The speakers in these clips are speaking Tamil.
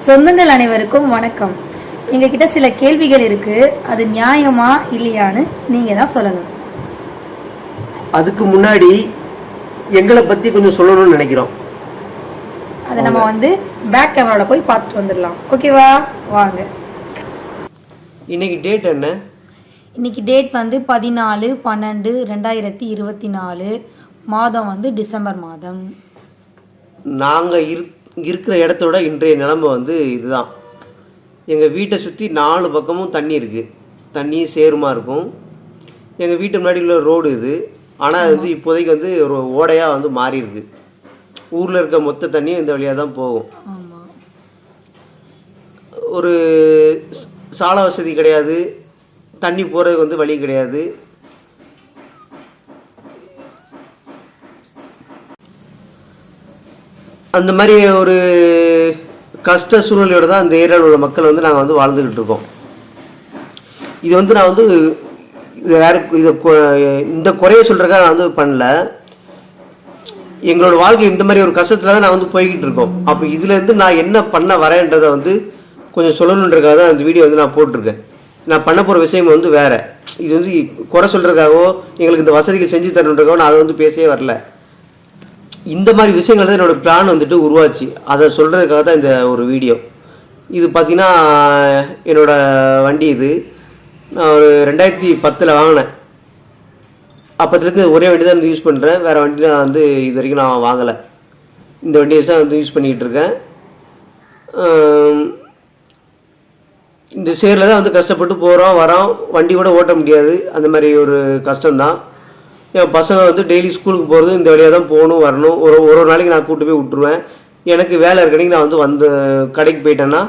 சொந்தங்கள் அனைவருக்கும் வணக்கம். எங்ககிட்ட சில கேள்விகள் இருக்கு, அது நியாயமா இல்லையான்னு நீங்க தான் சொல்லணும். அதுக்கு முன்னாடி எங்களை பத்தி கொஞ்சம் சொல்லணும்னு நினைக்கிறோம். அதை நம்ம பேக் கேமரால போய் பார்த்துட்டு வந்துடலாம். ஓகேவா? வாங்க. இன்னைக்கு டேட் என்ன? இன்னைக்கு டேட் 14/12/2024, மாதம் டிசம்பர் மாதம். நாங்கள் இருக்கிற இடத்தோட இன்றைய நிலைமை இதுதான். எங்கள் வீட்டை சுற்றி 4 பக்கமும் தண்ணி இருக்குது. தண்ணி சேருமா இருக்கும். எங்கள் வீட்டு முன்னாடி உள்ள ரோடு இது. ஆனால் அது இப்போதைக்கு ஒரு ஓடையாக மாறி இருக்கு. ஊரில் இருக்க மொத்த தண்ணியும் இந்த வழியாக தான் போகும். ஒரு சாலை வசதி கிடையாது, தண்ணி போகிறதுக்கு வழி கிடையாது. அந்த மாதிரி ஒரு கஷ்ட சூழ்நிலையோடு தான் அந்த ஏரியாவில் உள்ள மக்கள் நாங்கள் வாழ்ந்துக்கிட்டு இருக்கோம். இது நான் இது யாருக்கு இந்த குறைய சொல்கிறக்காக நான் பண்ணல. எங்களோட வாழ்க்கை இந்த மாதிரி ஒரு கஷ்டத்தில் தான் நான் போய்கிட்டு இருக்கோம். அப்போ இதுலேருந்து நான் என்ன பண்ண வரேன்றதை கொஞ்சம் சொல்லணுன்றதுக்காக தான் இந்த வீடியோ நான் போட்டிருக்கேன். நான் பண்ண போகிற விஷயம் வேறு. இது குறை சொல்கிறதுக்காகவோ எங்களுக்கு இந்த வசதிகள் செஞ்சு தரணுன்றக்காகவோ நான் அதை பேசவே வரல. இந்த மாதிரி விஷயங்கள் தான் என்னோடய பிளான் உருவாச்சு. அதை சொல்கிறதுக்காக தான் இந்த ஒரு வீடியோ. இது பார்த்தீங்கன்னா என்னோடய வண்டி. இது நான் ஒரு 2010 வாங்கினேன். அப்போத்துலேருந்து ஒரே வண்டி தான் யூஸ் பண்ணுறேன். வேறு வண்டி நான் இது வரைக்கும் நான் வாங்கலை. இந்த வண்டியை தான் யூஸ் பண்ணிக்கிட்டு இருக்கேன். இந்த சேரில் தான் கஷ்டப்பட்டு போகிறோம் வரோம். வண்டி கூட ஓட்ட முடியாது, அந்த மாதிரி ஒரு கஷ்டம்தான். என் பசங்க டெய்லி ஸ்கூலுக்கு போகிறது இந்த வழியாக தான் போகணும் வரணும். ஒரு நாளைக்கு நான் கூப்பிட்டு போய் விட்டுருவேன். எனக்கு வேலை இருக்கணிக்கு நான் கடைக்கு போயிட்டேன்னா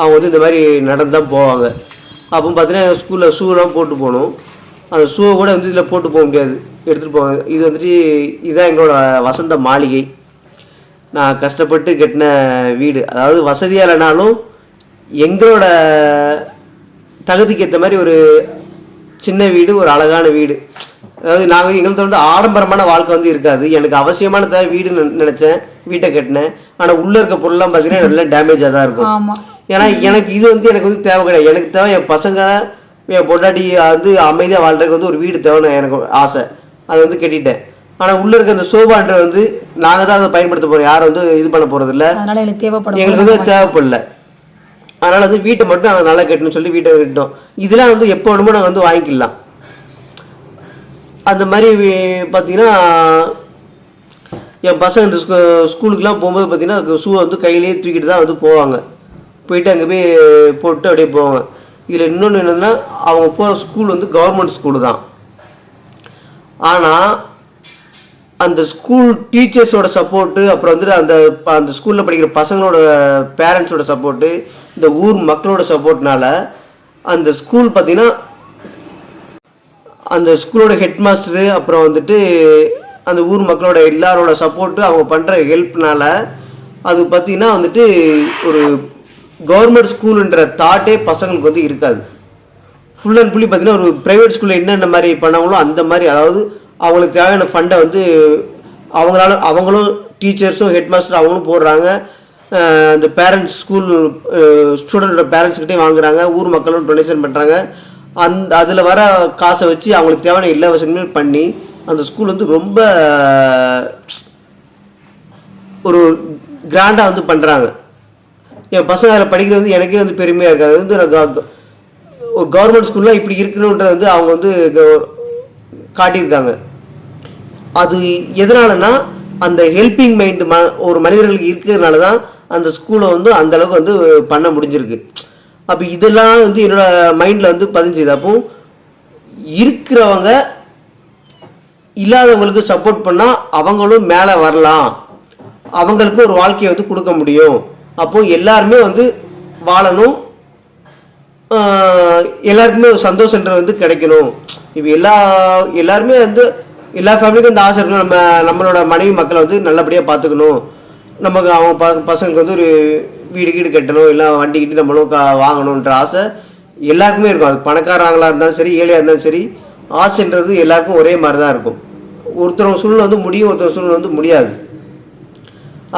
அவங்க இந்த மாதிரி நடந்து தான் போவாங்க. அப்போ பார்த்தீங்கன்னா ஸ்கூலில் ஷூலாம் போட்டு போகணும். அந்த ஷூவை கூட இதில் போட்டு போக முடியாது, எடுத்துகிட்டு போவாங்க. இது இதுதான் எங்களோட வசந்த மாளிகை. நான் கஷ்டப்பட்டு கட்டின வீடு. அதாவது வசதியாக இல்லைனாலும் எங்களோட தகுதிக்கு ஏற்ற மாதிரி ஒரு சின்ன வீடு, ஒரு அழகான வீடு. அதாவது நாங்கள் எங்கள்கிட்ட ஆடம்பரமான வாழ்க்கை இருக்காது. எனக்கு அவசியமான தேவை வீடுன்னு நினச்சேன், வீட்டை கட்டினேன். ஆனால் உள்ளே இருக்க பொருள்லாம் பார்த்தீங்கன்னா நல்லா டேமேஜாக தான் இருக்கும். ஏன்னா எனக்கு இது எனக்கு தேவை கிடையாது. எனக்கு தேவை என் பசங்க, என் பொண்டாட்டி அமைதியாக வாழ்றதுக்கு ஒரு வீடு தேவைன்னு எனக்கு ஆசை. அதை கட்டிட்டேன். ஆனால் உள்ளே இருக்க அந்த சோபான்றது நாங்கள் தான் அதை பயன்படுத்த போகிறோம். யாரும் இது பண்ண போகிறது இல்லை. எங்களுக்கு தேவைப்படல. அதனால் வீட்டை மட்டும் நாங்கள் நல்லா கட்டணும்னு சொல்லி வீட்டை கட்டிட்டோம். இதெல்லாம் எப்போ வேணுமோ நாங்கள் வாங்கிக்கலாம். அந்த மாதிரி பார்த்தீங்கன்னா என் பசங்க இந்த ஸ்கூலுக்குலாம் போகும்போது பார்த்தீங்கன்னா ஷூவை கையிலேயே தூக்கிட்டு தான் போவாங்க. போயிட்டு அங்கே போய் போட்டு அப்படியே போவாங்க. இதில் இன்னொன்று என்னதுன்னா, அவங்க போகிற ஸ்கூல் கவர்மெண்ட் ஸ்கூலு தான். ஆனால் அந்த ஸ்கூல் டீச்சர்ஸோட சப்போர்ட்டு, அப்புறம் அந்த ஸ்கூலில் படிக்கிற பசங்களோட பேரண்ட்ஸோட சப்போர்ட்டு, இந்த ஊர் மக்களோட சப்போர்ட்னால அந்த ஸ்கூல் பார்த்தீங்கன்னா அந்த ஸ்கூலோட ஹெட் மாஸ்டரு, அப்புறம் அந்த ஊர் மக்களோட எல்லாரோட சப்போர்ட்டு, அவங்க பண்ணுற ஹெல்ப்னால அது பார்த்தீங்கன்னா ஒரு கவர்மெண்ட் ஸ்கூலுன்ற தாட்டே பசங்களுக்கு இருக்காது. ஃபுல் அண்ட் ஃபுல்லி பார்த்தீங்கன்னா ஒரு ப்ரைவேட் ஸ்கூலில் என்னென்ன மாதிரி பண்ணாங்களோ அந்த மாதிரி, அதாவது அவங்களுக்கு தேவையான ஃபண்டை அவங்களும் டீச்சர்ஸும் ஹெட் மாஸ்டர் அவங்களும் போடுறாங்க. அந்த பேரண்ட்ஸ் ஸ்டூடெண்டோட பேரண்ட்ஸ்கிட்டே வாங்குறாங்க. ஊர் மக்களும் டொனேஷன் பண்ணுறாங்க. அதில் வர காசை வச்சு அவங்களுக்கு தேவையான எல்லா வசதிகளும் பண்ணி அந்த ஸ்கூல் ரொம்ப ஒரு கிராண்டாக பண்ணுறாங்க. என் பசங்க அதில் படிக்கிறது எனக்கே பெருமையாக இருக்காது. ஒரு கவர்மெண்ட் ஸ்கூலில் இப்படி இருக்கணுன்றது அவங்க காட்டியிருக்காங்க. அது எதனாலனா அந்த ஹெல்பிங் மைண்ட் ஒரு மனிதர்களுக்கு இருக்கிறதுனால தான் அந்த ஸ்கூலை அந்த அளவுக்கு பண்ண முடிஞ்சிருக்கு. அப்போ இதெல்லாம் என்னோட மைண்டில் பதிஞ்சுது. அப்போ இருக்கிறவங்க இல்லாதவங்களுக்கு சப்போர்ட் பண்ணால் அவங்களும் மேலே வரலாம், அவங்களுக்கு ஒரு வாழ்க்கையை கொடுக்க முடியும். அப்போ எல்லாருமே வாழணும், எல்லாருக்குமே ஒரு சந்தோஷன்றது கிடைக்கணும். இப்போ எல்லாருமே எல்லா ஃபேமிலிக்கும் இந்த ஆசை இருக்கணும். நம்மளோட மனைவி மக்களை நல்லபடியாக பார்த்துக்கணும், நமக்கு அவங்க பசங்களுக்கு ஒரு வீடு கீடு கட்டணும், இல்லை வண்டி கிட்டி நம்மளும் வாங்கணுன்ற ஆசை எல்லாருக்குமே இருக்கும். அது பணக்காரங்களாக இருந்தாலும் சரி, ஏழையாக இருந்தாலும் சரி, ஆசைன்றது எல்லாருக்கும் ஒரே மாதிரி தான் இருக்கும். ஒருத்தர் சூழ்நிலை முடியும், ஒருத்தர் சூழ்நிலை முடியாது.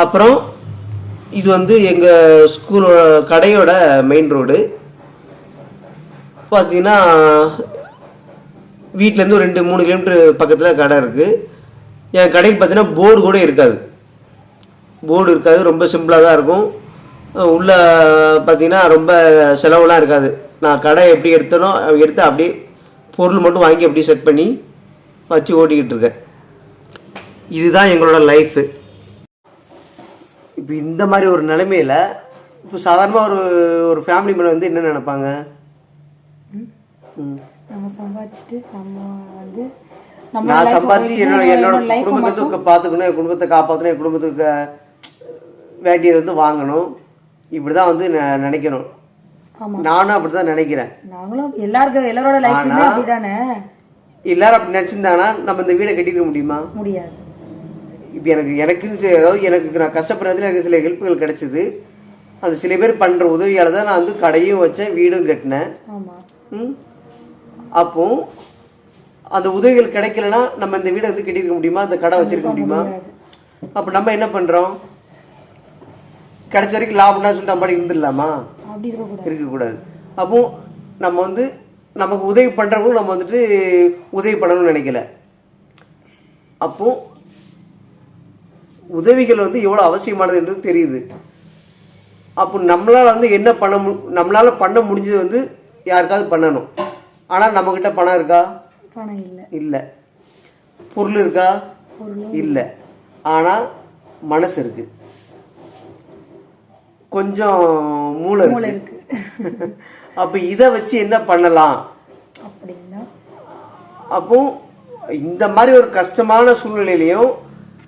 அப்புறம் இது வந்து எங்கள் ஸ்கூலோட கடையோட மெயின் ரோடு. பார்த்தீங்கன்னா வீட்டிலேருந்து ஒரு 2-3 கிலோமீட்டர் பக்கத்தில் கடை இருக்குது. என் கடைக்கு பார்த்தீங்கன்னா போர்டு கூட இருக்காது. ரொம்ப சிம்பிளாக தான் இருக்கும். உள்ளே பார்த்தீங்கன்னா ரொம்ப செலவுலாம் இருக்காது. நான் கடை எப்படி எடுத்தனோ எடுத்து அப்படியே பொருள் மட்டும் வாங்கி அப்படியே செட் பண்ணி வச்சு ஓட்டிக்கிட்டு இருக்கேன். இதுதான் எங்களோட லைஃபு. இப்போ இந்த மாதிரி ஒரு நிலைமையில் இப்போ சாதாரணமாக ஒரு ஃபேமிலி மேலே வந்து என்ன நினைப்பாங்க? நம்ம சம்பாதிச்சுட்டு நம்ம வந்து நான் சம்பாதிச்சு என்னோட குடும்பத்துக்கு பார்த்துக்கணும், என் குடும்பத்தை காப்பாற்றணும், என் குடும்பத்துக்கு வேண்டியதை வந்து வாங்கணும், இப்படி தான் வந்து நினைக்கணும். நானும் அப்படி தான் நினைக்கிறேன். நாங்களும் எல்லாரோட லைஃப்லயுமே அப்படிதானே. எல்லாரும் அப்படி நினச்சிருந்தாங்கன்னா நம்ம இந்த வீடை கட்டிக்க முடியுமா? முடியாது. இப்போ எனக்குன்னு அதாவது எனக்கு நான் கஷ்டப்படுறதுல எனக்கு சில ஹெல்ப்புகள் கிடைச்சிது. அது சில பேர் பண்ணுற உதவியால் தான் நான் வந்து கடையும் வச்சேன், வீடும் கட்டினேன். அப்போ அந்த உதவிகள் கிடைக்கலன்னா நம்ம இந்த வீடை வந்து கட்டியிருக்க முடியுமா? அந்த கடை வச்சிருக்க முடியுமா? அப்போ நம்ம என்ன பண்ணுறோம்? கிடைச்ச வரைக்கும் லாபம்னா சொல்லிட்டு நம்ம இருந்துடலாமா? இருக்கக்கூடாது. அப்போ நம்ம வந்து நமக்கு உதவி பண்ணுறவங்களும் நம்ம வந்துட்டு உதவி பண்ணணும்னு நினைக்கல. அப்போ உதவிகள் வந்து எவ்வளோ அவசியமானது என்று தெரியுது. அப்போ நம்மளால் வந்து என்ன நம்மளால பண்ண முடிஞ்சது வந்து யாருக்காவது பண்ணணும். ஆனால் நம்மக்கிட்ட பணம் இருக்கா? பணம் இல்லை. பொருள் இருக்கா? இல்லை. ஆனால் மனசு இருக்கு, கொஞ்சம் மூளை இருக்கு. அப்போ இதை வச்சு என்ன பண்ணலாம் அப்படின்னா, அப்போ இந்த மாதிரி ஒரு கஷ்டமான சூழ்நிலையிலையும்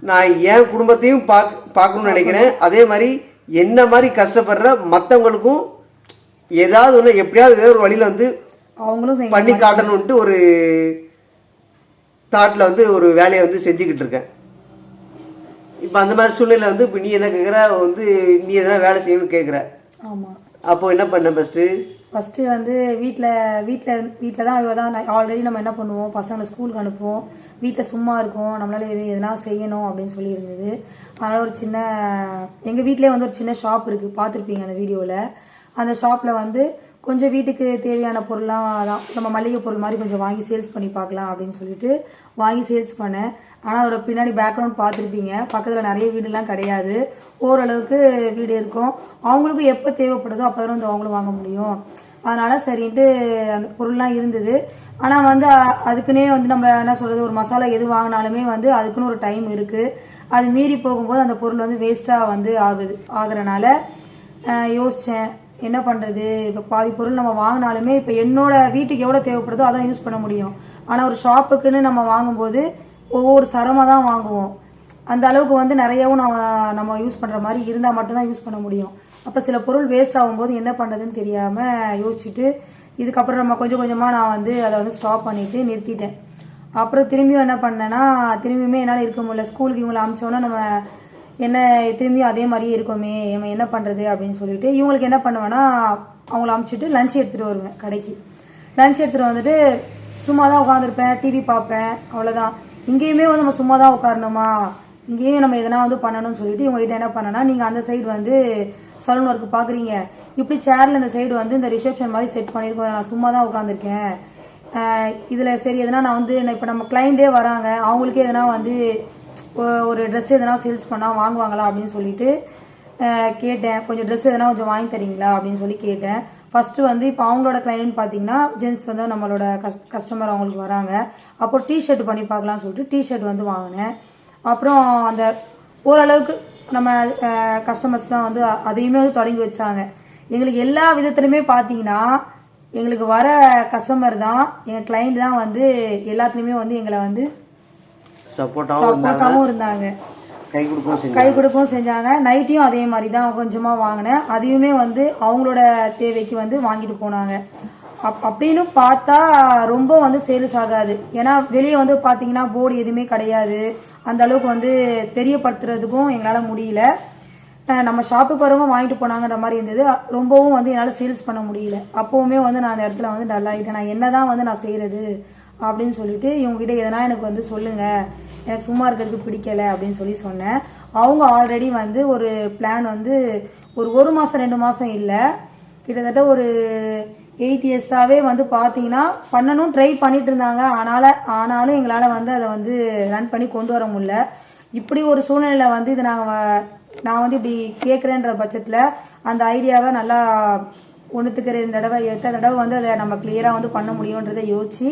நான் என் குடும்பத்தையும் பார்க்கணும்னு நினைக்கிறேன். அதே மாதிரி என்ன மாதிரி கஷ்டப்படுற மற்றவங்களுக்கும் ஏதாவது ஒன்று எப்படியாவது ஏதோ ஒரு வழியில் வந்து அவங்களும் பண்ணி காட்டணும்ட்டு ஒரு தாட்டில் வந்து ஒரு வேலையை வந்து செஞ்சுக்கிட்டு இருக்கேன். இப்போ அந்த மாதிரி சூழ்நிலை வந்து இப்போ நீ என்ன கேட்குற வந்து நீ எதனா வேலை செய்யணும்னு கேட்குற. ஆமாம். அப்போ என்ன பண்ண? ஃபஸ்ட்டு வந்து வீட்டில் தான் ஆல்ரெடி நம்ம என்ன பண்ணுவோம், பசங்களை ஸ்கூலுக்கு அனுப்புவோம், வீட்டில் சும்மா இருக்கும், நம்மளால எதனா செய்யணும் அப்படின்னு சொல்லி இருந்தது. அதனால் எங்கள் வீட்டிலே வந்து ஒரு சின்ன ஷாப் இருக்குது, பார்த்துருப்பீங்க அந்த வீடியோவில். அந்த ஷாப்பில் வந்து கொஞ்சம் வீட்டுக்கு தேவையான பொருள்லாம் தான் நம்ம மளிகை பொருள் மாதிரி கொஞ்சம் வாங்கி சேல்ஸ் பண்ணி பார்க்கலாம் அப்படின்னு சொல்லிட்டு வாங்கி சேல்ஸ் பண்ணேன். ஆனால் அதோட பின்னாடி பேக்ரவுண்ட் பார்த்துருப்பீங்க, பக்கத்தில் நிறைய வீடுலாம் கிடையாது, ஓரளவுக்கு வீடு இருக்கும். அவங்களுக்கும் எப்போ தேவைப்படுதோ அப்போ தான் வந்து அவங்களும் வாங்க முடியும். அதனால் சரின்ட்டு அந்த பொருள்லாம் இருந்தது. ஆனால் வந்து அதுக்குன்னே வந்து நம்ம என்ன சொல்கிறது, ஒரு மசாலா எது வாங்கினாலுமே வந்து அதுக்குன்னு ஒரு டைம் இருக்குது. அது மீறி போகும்போது அந்த பொருள் வந்து வேஸ்ட்டாக வந்து ஆகுறனால யோசித்தேன் என்ன பண்ணுறது. இப்போ பாதி பொருள் நம்ம வாங்கினாலுமே இப்போ என்னோட வீட்டுக்கு எவ்வளோ தேவைப்படுதோ அதான் யூஸ் பண்ண முடியும். ஆனால் ஒரு ஷாப்புக்குன்னு நம்ம வாங்கும்போது ஒவ்வொரு சரமாக தான் வாங்குவோம். அந்த அளவுக்கு வந்து நிறையவும் நம்ம யூஸ் பண்ணுற மாதிரி இருந்தால் மட்டும்தான் யூஸ் பண்ண முடியும். அப்போ சில பொருள் வேஸ்ட் ஆகும்போது என்ன பண்ணுறதுன்னு தெரியாமல் யோசிச்சுட்டு இதுக்கப்புறம் நம்ம கொஞ்சம் கொஞ்சமாக நான் வந்து அதை வந்து ஸ்டாப் பண்ணிவிட்டு நிறுத்திட்டேன். அப்புறம் திரும்பியும் என்ன பண்ணேன்னா, திரும்பியுமே என்னால் இருக்க முடியல. ஸ்கூலுக்கு இவங்களை அனுப்பிச்சோன்னா நம்ம என்ன திரும்பியும் அதே மாதிரியே இருக்கோமே, நம்ம என்ன பண்ணுறது அப்படின்னு சொல்லிட்டு இவங்களுக்கு என்ன பண்ணுவேன்னா, அவங்கள அனுப்பிச்சிட்டு லஞ்ச் எடுத்துகிட்டு வருவேன் கடைக்கு. லஞ்ச் எடுத்துகிட்டு வந்துட்டு சும்மா தான் உட்காந்துருப்பேன், டிவி பார்ப்பேன், அவ்வளோதான். இங்கேயுமே வந்து நம்ம சும்மா தான் உட்காரணுமா, இங்கேயும் நம்ம எதனா வந்து பண்ணணும்னு சொல்லிட்டு இவங்ககிட்ட என்ன பண்ணேன்னா, நீங்கள் அந்த சைடு வந்து சலூன் ஒர்க்கு பார்க்குறீங்க, இப்படி சேரில் இந்த சைடு வந்து இந்த ரிசப்ஷன் மாதிரி செட் பண்ணியிருக்கோம், நான் சும்மா தான் உட்காந்துருக்கேன் இதில். சரி எதனா நான் வந்து இப்போ நம்ம கிளைண்டே வராங்க, அவங்களுக்கே எதனா வந்து ஒரு ட்ரெஸ் எதனா சேல்ஸ் பண்ணால் வாங்குவாங்களா அப்படின்னு சொல்லிட்டு கேட்டேன். கொஞ்சம் ட்ரெஸ் எதனா கொஞ்சம் வாங்கி தரீங்களா அப்படின்னு சொல்லி கேட்டேன். ஃபஸ்ட்டு வந்து இப்போ அவங்களோட கிளைண்ட் பார்த்தீங்கன்னா ஜென்ஸ் வந்து நம்மளோட கஸ்டமர் அவங்களுக்கு வராங்க. அப்போ டிஷர்ட் பண்ணி பார்க்கலாம்னு சொல்லிட்டு டிஷர்ட் வந்து வாங்கினேன். அப்புறம் அந்த ஓரளவுக்கு நம்ம கஸ்டமர்ஸ் தான் வந்து அதையுமே வந்து தொடங்கி வச்சாங்க. எங்களுக்கு எல்லா விதத்துலையுமே பார்த்தீங்கன்னா எங்களுக்கு வர கஸ்டமர் தான், எங்கள் கிளைண்ட் தான் வந்து எல்லாத்துலேயுமே வந்து எங்களை வந்து சப்போர்ட்டாகவும் இருந்தாங்க, கை கொடுக்கவும் செஞ்சாங்க. நைட்டையும் அதே மாதிரி தான் கொஞ்சமாக வாங்கினேன், அதையுமே வந்து அவங்களோட தேவைக்கு வந்து வாங்கிட்டு போனாங்க. அப்படின்னு பார்த்தா ரொம்ப வந்து சேல்ஸ் ஆகாது. ஏன்னா வெளியே வந்து பார்த்தீங்கன்னா போர்டு எதுவுமே கிடையாது, அந்த அளவுக்கு வந்து தெரியப்படுத்துறதுக்கும் எங்களால் முடியல. நம்ம ஷாப்புக்கு வரவும் வாங்கிட்டு போனாங்கன்ற மாதிரி இருந்தது. ரொம்பவும் வந்து என்னால் சேல்ஸ் பண்ண முடியல. அப்போவுமே வந்து நான் அந்த இடத்துல வந்து டல்லாகிட்டேன். நான் என்ன தான் வந்து நான் செய்கிறது அப்படின்னு சொல்லிட்டு இவங்ககிட்ட எதனா எனக்கு வந்து சொல்லுங்கள், எனக்கு சும்மா இருக்கிறதுக்கு பிடிக்கலை அப்படின்னு சொல்லி சொன்னேன். அவங்க ஆல்ரெடி வந்து ஒரு பிளான் வந்து ஒரு மாதம் 2 மாதம் இல்லை, கிட்டத்தட்ட ஒரு 8 இயர்ஸாகவே வந்து பார்த்தீங்கன்னா பண்ணணும் ட்ரை பண்ணிட்டு இருந்தாங்க. ஆனாலும் எங்களால் வந்து அதை வந்து ரன் பண்ணி கொண்டு வர முடியல. இப்படி ஒரு சூழ்நிலையில் வந்து இதை நான் வந்து இப்படி கேட்குறேன்ற பட்சத்தில் அந்த ஐடியாவை நல்லா ஒன்றுத்துக்கு 2 தடவை 8 தடவை வந்து அதை நம்ம கிளியராக வந்து பண்ண முடியுன்றதை யோசிச்சு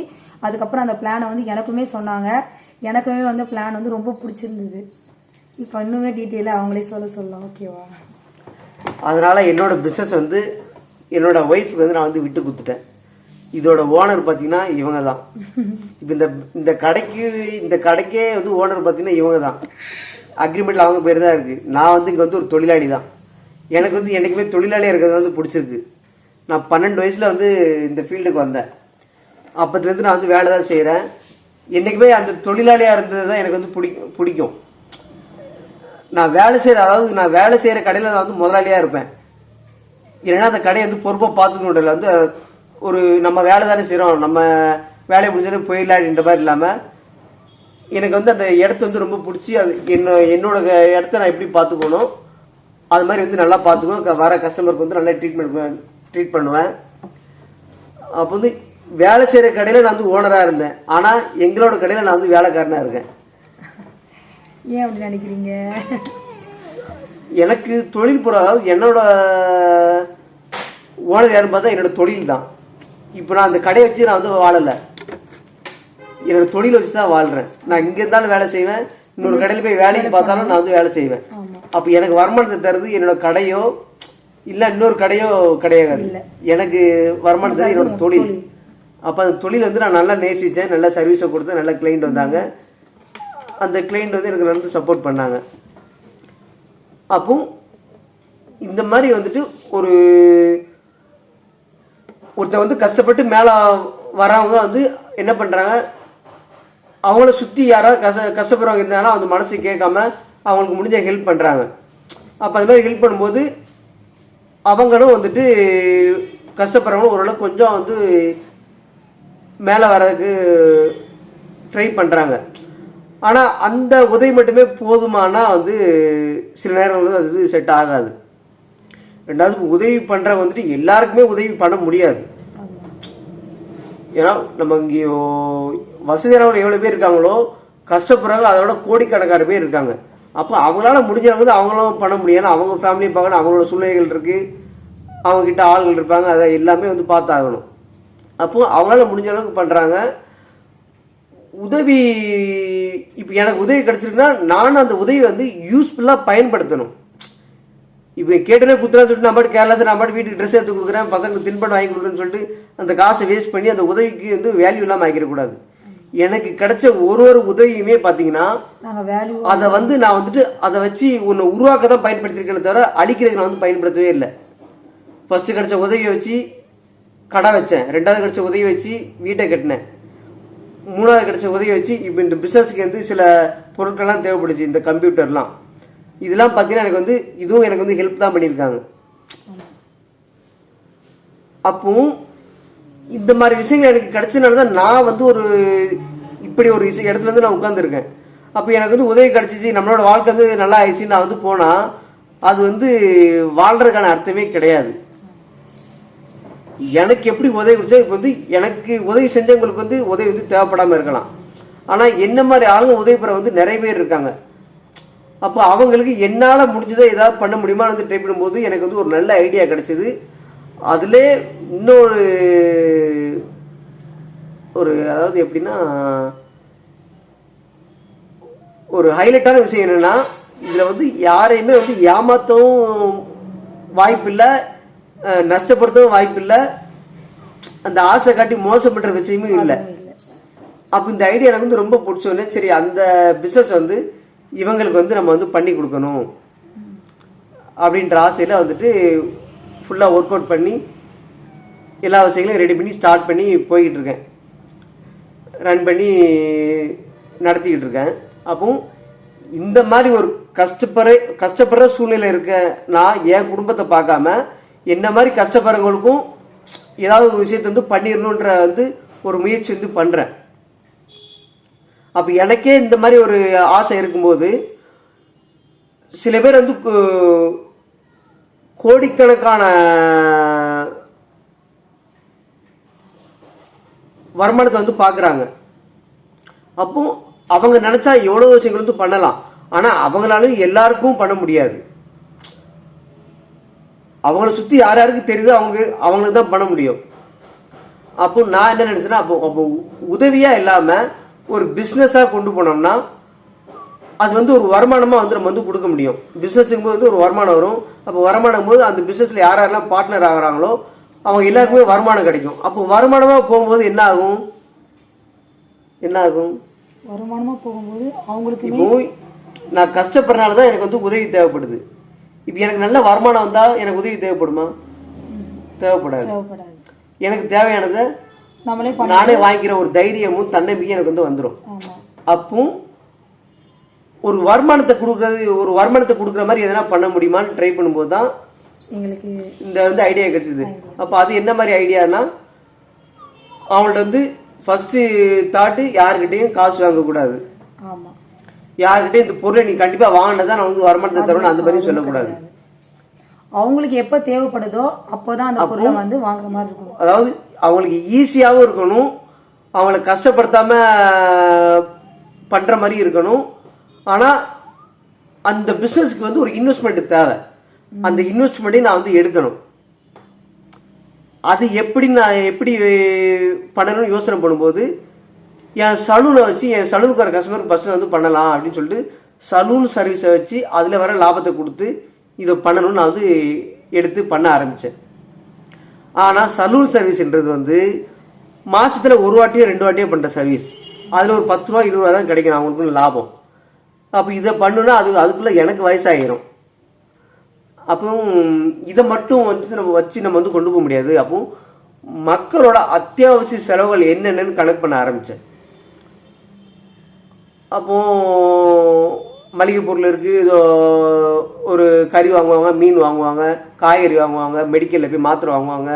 அதுக்கப்புறம் அந்த பிளானை வந்து எனக்குமே சொன்னாங்க. எனக்குமே வந்து பிளான் வந்து ரொம்ப பிடிச்சிருந்தது. இப்போ இன்னுமே டீட்டெயிலாக அவங்களே சொல்லலாம். ஓகேவா? அதனால் என்னோட பிஸ்னஸ் வந்து என்னோட ஒய்ஃபுக்கு வந்து நான் வந்து விட்டு கொடுத்துட்டேன். இதோட ஓனர் பார்த்தீங்கன்னா இவங்க தான். இப்போ இந்த கடைக்கே வந்து ஓனர் பார்த்தீங்கன்னா இவங்க தான். அக்ரிமெண்ட்டில் அவங்க பேர் தான் இருக்குது. நான் வந்து இங்கே வந்து ஒரு தொழிலாளி தான். எனக்கு வந்து என்றைக்குமே தொழிலாளியாக இருக்கிறது வந்து பிடிச்சிருக்கு. நான் 12 வயசில் வந்து இந்த ஃபீல்டுக்கு வந்தேன். அப்போத்துலேருந்து நான் வந்து வேலை தான் செய்கிறேன். என்றைக்குமே அந்த தொழிலாளியாக இருந்தது தான் எனக்கு வந்து பிடிக்கும். நான் வேலை செய்கிற கடையில் நான் வந்து முதலாளியாக இருப்பேன். இல்லைன்னா அந்த கடையை வந்து பொறுப்பாக பார்த்துக்கணுன்றதுல வந்து ஒரு நம்ம வேலை தானே செய்கிறோம், நம்ம வேலையை முடிஞ்சாலும் போயிடலான்ற மாதிரி இல்லாமல் எனக்கு வந்து அந்த இடத்த வந்து ரொம்ப பிடிச்சி அது என்னோட இடத்த நான் எப்படி பார்த்துக்கணும் அது மாதிரி வந்து நல்லா பார்த்துக்குவேன். வர கஸ்டமருக்கு வந்து நல்லா ட்ரீட் பண்ணுவேன். அப்போ வந்து வேலை செய்கிற கடையில் நான் வந்து ஓனராக இருந்தேன். ஆனால் எங்களோட கடையில் நான் வந்து வேலைக்காரனாக இருக்கேன். ஏன் அப்படி நினைக்கிறீங்க? எனக்கு தொழில் அதாவது என்னோட ஓனர் யாருன்னு பார்த்தா என்னோட தொழில் தான். இப்போ நான் அந்த கடையை வச்சு நான் வந்து வாழலை, என்னோட தொழில் வச்சு தான் வாழ்கிறேன். நான் இங்கே இருந்தாலும் வேலை செய்வேன், இன்னொரு கடையில் போய் வேலைக்கு பார்த்தாலும் நான் வந்து வேலை செய்வேன். அப்போ எனக்கு வருமானத்தை தருது என்னோட கடையோ இல்லை இன்னொரு கடையோ கிடையாது. எனக்கு வருமானம் தருது என்னோட தொழில். அப்போ அந்த தொழில் வந்து நான் நல்லா நேசித்தேன், நல்லா சர்வீஸை கொடுத்தேன், நல்ல கிளைண்ட் வந்தாங்க. அந்த கிளைண்ட் வந்து எனக்கு நல்லா சப்போர்ட் பண்ணாங்க. அப்போ இந்த மாதிரி வந்துட்டு ஒருத்தர் வந்து கஷ்டப்பட்டு மேலே வரவங்க வந்து என்ன பண்ணுறாங்க, அவங்கள சுற்றி யாராவது கஷ்டப்படுறவங்க இருந்தாங்கன்னா அந்த மனசு கேட்காம அவங்களுக்கு முடிஞ்ச ஹெல்ப் பண்ணுறாங்க. அப்போ அது மாதிரி ஹெல்ப் பண்ணும்போது அவங்களும் வந்துட்டு கஷ்டப்படுறவங்க ஓரளவுக்கு கொஞ்சம் வந்து மேலே வர்றதுக்கு ட்ரை பண்ணுறாங்க. ஆனால் அந்த உதவி மட்டுமே போதுமானா வந்து சில நேரம் வந்து அது செட் ஆகாது. ரெண்டாவது உதவி பண்ணுறவங்க வந்துட்டு எல்லாருக்குமே உதவி பண்ண முடியாது. ஏன்னா நம்ம இங்கே வசதியானவங்க எவ்வளோ பேர் இருக்காங்களோ கஷ்டப்படுறாங்க அதோட கோடிக்கணக்கான பேர் இருக்காங்க. அப்போ அவங்களால முடிஞ்ச அளவுக்கு அவங்களும் பண்ண முடியாது. அவங்க ஃபேமிலியும் பார்க்கணும், அவங்களோட சூழ்நிலைகள் இருக்குது, அவங்கக்கிட்ட ஆள்கள் இருப்பாங்க, அதை எல்லாமே வந்து பார்த்தாகணும். அப்போ அவங்களால முடிஞ்ச அளவுக்கு பண்ணுறாங்க உதவி. இப்போ எனக்கு உதவி கிடச்சிருக்குன்னா நானும் அந்த உதவி வந்து யூஸ்ஃபுல்லாக பயன்படுத்தணும். இப்போ கேட்டனே குத்துறான்னு சொல்லிட்டு நான் பாட்டு கேரளாவில் நான் பாட்டு வீட்டுக்கு ட்ரெஸ் எடுத்து கொடுக்குறேன், பசங்களுக்கு தின்பண்டம் வாங்கி கொடுக்குறேன்னு சொல்லிட்டு அந்த காசை வேஸ்ட் பண்ணி அந்த உதவிக்கு வந்து வேல்யூ இல்லாமல் ஆக்கிடக்கூடாது. எனக்கு கிடைச்ச ஒரு உதவியுமே பார்த்தீங்கன்னா அதை வந்து நான் வந்துட்டு அதை வச்சு ஒன்று உருவாக்க தான் பயன்படுத்திருக்கேன்னு தவிர அழிக்கிறதுக்கு நான் வந்து பயன்படுத்தவே இல்லை. ஃபர்ஸ்ட் கிடைச்ச உதவியை வச்சு கடை வச்சேன், 2வது கிடைச்ச உதவி வச்சு வீட்டை கட்டினேன், 3வது கிடைச்ச உதவி வச்சு இப்போ இந்த பிஸ்னஸ்க்கு வந்து சில பொருட்கள்லாம் தேவைப்படுச்சு, இந்த கம்ப்யூட்டர்லாம். இதெல்லாம் பார்த்தீங்கன்னா எனக்கு வந்து இதுவும் எனக்கு வந்து ஹெல்ப் தான் பண்ணியிருக்காங்க. அப்போ இந்த மாதிரி விஷயங்கள் எனக்கு கிடைச்சதுனால தான் நான் வந்து இப்படி ஒரு இடத்துல வந்து நான் உட்காந்துருக்கேன். அப்போ எனக்கு வந்து உதவி கிடைச்சிச்சு, நம்மளோட வாழ்க்கை வந்து நல்லா ஆயிடுச்சு நான் வந்து போனால் அது வந்து வாழ்றதுக்கான அர்த்தமே கிடையாது. எனக்கு எப்படி உதவி கொடுத்தா இப்போ வந்து எனக்கு உதவி செஞ்சவங்களுக்கு வந்து உதவி வந்து தேவைப்படாமல் இருக்கலாம். ஆனால் என்ன மாதிரி ஆளுங்க உதவி பெற வந்து நிறைய பேர் இருக்காங்க. அப்போ அவங்களுக்கு என்னால் முடிஞ்சதை ஏதாவது பண்ண முடியுமான்னு வந்து ட்ரை பண்ணும்போது எனக்கு வந்து ஒரு நல்ல ஐடியா கிடைச்சிது. அதிலே இன்னொரு அதாவது எப்படின்னா ஒரு ஹைலைட்டான விஷயம் என்னென்னா இதில் வந்து யாரையுமே வந்து ஏமாற்றவும் வாய்ப்பில்லை, நஷ்டப்படுத்தவும் வாய்ப்பில்லை, அந்த ஆசை காட்டி மோசம் பண்ணுற விஷயமும் இல்லை. அப்போ இந்த ஐடியா எனக்கு வந்து ரொம்ப பிடிச்சோன்னே சரி அந்த பிஸ்னஸ் வந்து இவங்களுக்கு வந்து நம்ம வந்து பண்ணி கொடுக்கணும் அப்படின்ற ஆசையில் வந்துட்டு ஃபுல்லாக ஒர்க் அவுட் பண்ணி எல்லா விஷயங்களையும் ரெடி பண்ணி ஸ்டார்ட் பண்ணி போய்கிட்டு இருக்கேன், ரன் பண்ணி நடத்திக்கிட்டு இருக்கேன். அப்போ இந்த மாதிரி ஒரு கஷ்டப்படுற சூழ்நிலை இருக்க நான் என் குடும்பத்தை பார்க்காம என்ன மாதிரி கஷ்டப்படுறவங்களுக்கும் ஏதாவது ஒரு விஷயத்தை வந்து பண்ணிடணுன்ற வந்து ஒரு முயற்சி வந்து பண்ணுறேன். அப்போ எனக்கே இந்த மாதிரி ஒரு ஆசை இருக்கும்போது சில பேர் வந்து கோடிக்கணக்கான வருமானத்தை வந்து பார்க்குறாங்க. அப்போ அவங்க நினச்சா எவ்வளோ விஷயங்கள் வந்து பண்ணலாம். ஆனால் அவங்களாலும் எல்லாருக்கும் பண்ண முடியாது. அவங்கள சுற்றி யார் யாருக்கு தெரியுதோ அவங்களுக்கு தான் பண்ண முடியும். அப்போ நான் என்ன நினச்சேன்னா, அப்போ உதவியாக இல்லாமல் ஒரு பிஸ்னஸாக கொண்டு போனோம்னா அது வந்து ஒரு வருமானமாக வந்து நம்ம வந்து கொடுக்க முடியும். பிஸ்னஸுக்கும் போது வந்து ஒரு வருமானம் வரும். அப்போ வருமானம் போது அந்த பிஸ்னஸில் யார் யாரெல்லாம் பார்ட்னர் ஆகிறாங்களோ அவங்க எல்லாருக்குமே வருமானம் கிடைக்கும். அப்போ வருமானமாக போகும்போது என்ன ஆகும்? வருமானமாக போகும்போது அவங்களுக்கு இப்போ நான் கஷ்டப்படுறனால தான் எனக்கு வந்து உதவி தேவைப்படுது. இப்போ எனக்கு நல்ல வருமானம் வந்தால் எனக்கு உதவி தேவைப்படுமா? தேவைப்படாது. எனக்கு தேவையானதை நானே வாங்கிக்கிற ஒரு தைரியமும் தன்னம்பிக்கையும் எனக்கு வந்து வந்துடும். அப்போ ஒரு வருமானத்தை கொடுக்குற மாதிரி எதனா பண்ண முடியுமான்னு ட்ரை பண்ணும்போது தான் எங்களுக்கு இந்த வந்து ஐடியா கிடைச்சது. அப்போ அது என்ன மாதிரி ஐடியானா, அவங்கள்ட்ட வந்து ஃபர்ஸ்ட்டு தாட்டு யாருக்கிட்டையும் காசு வாங்கக்கூடாது. யாருக்கிட்டையும் இந்த பொருளை நீ கண்டிப்பாக வாங்கினதான் நான் வந்து வருமானத்தை தரணும் அந்த மாதிரி சொல்லக்கூடாது. அவங்களுக்கு எப்போ தேவைப்படுதோ அப்போதான் அந்த பொருளை வந்து வாங்குற மாதிரி இருக்கணும். அதாவது அவங்களுக்கு ஈஸியாகவும் இருக்கணும், அவங்கள கஷ்டப்படுத்தாம பண்ற மாதிரி இருக்கணும். ஆனால் அந்த பிஸ்னஸ்க்கு வந்து ஒரு இன்வெஸ்ட்மெண்ட் தேவை. அந்த இன்வெஸ்ட்மெண்ட்டை நான் வந்து எடுக்கணும். அது நான் எப்படி பண்ணணும்னு யோசனை பண்ணும்போது என் சலூனை வச்சு என் சலூனுக்கு வர கஸ்டமருக்கு ஃபஸ்ட்டு வந்து பண்ணலாம் அப்படின்னு சொல்லிட்டு சலூன் சர்வீஸை வச்சு அதில் வர லாபத்தை கொடுத்து இதை பண்ணணும்னு நான் வந்து எடுத்து பண்ண ஆரம்பித்தேன். ஆனால் சலூன் சர்வீஸ்ன்றது வந்து மாதத்தில் ஒரு வாட்டியோ 2 வாட்டியோ பண்ணுற சர்வீஸ். அதில் ஒரு 10 ரூபா 20 ரூபா தான் கிடைக்கணும் அவங்களுக்கு லாபம். அப்போ இதை பண்ணுன்னா அதுக்குள்ளே எனக்கு வயசாகிடும். அப்போ இதை மட்டும் வந்து நம்ம வந்து கொண்டு போக முடியாது. அப்போ மக்களோட அத்தியாவசிய செலவுகள் என்னென்னு கணக்கு பண்ண ஆரம்பித்தேன். அப்போ மளிகை பொருள் இருக்குது, இதோ ஒரு கறி வாங்குவாங்க, மீன் வாங்குவாங்க, காய்கறி வாங்குவாங்க, மெடிக்கலில் போய் மாத்திரை வாங்குவாங்க.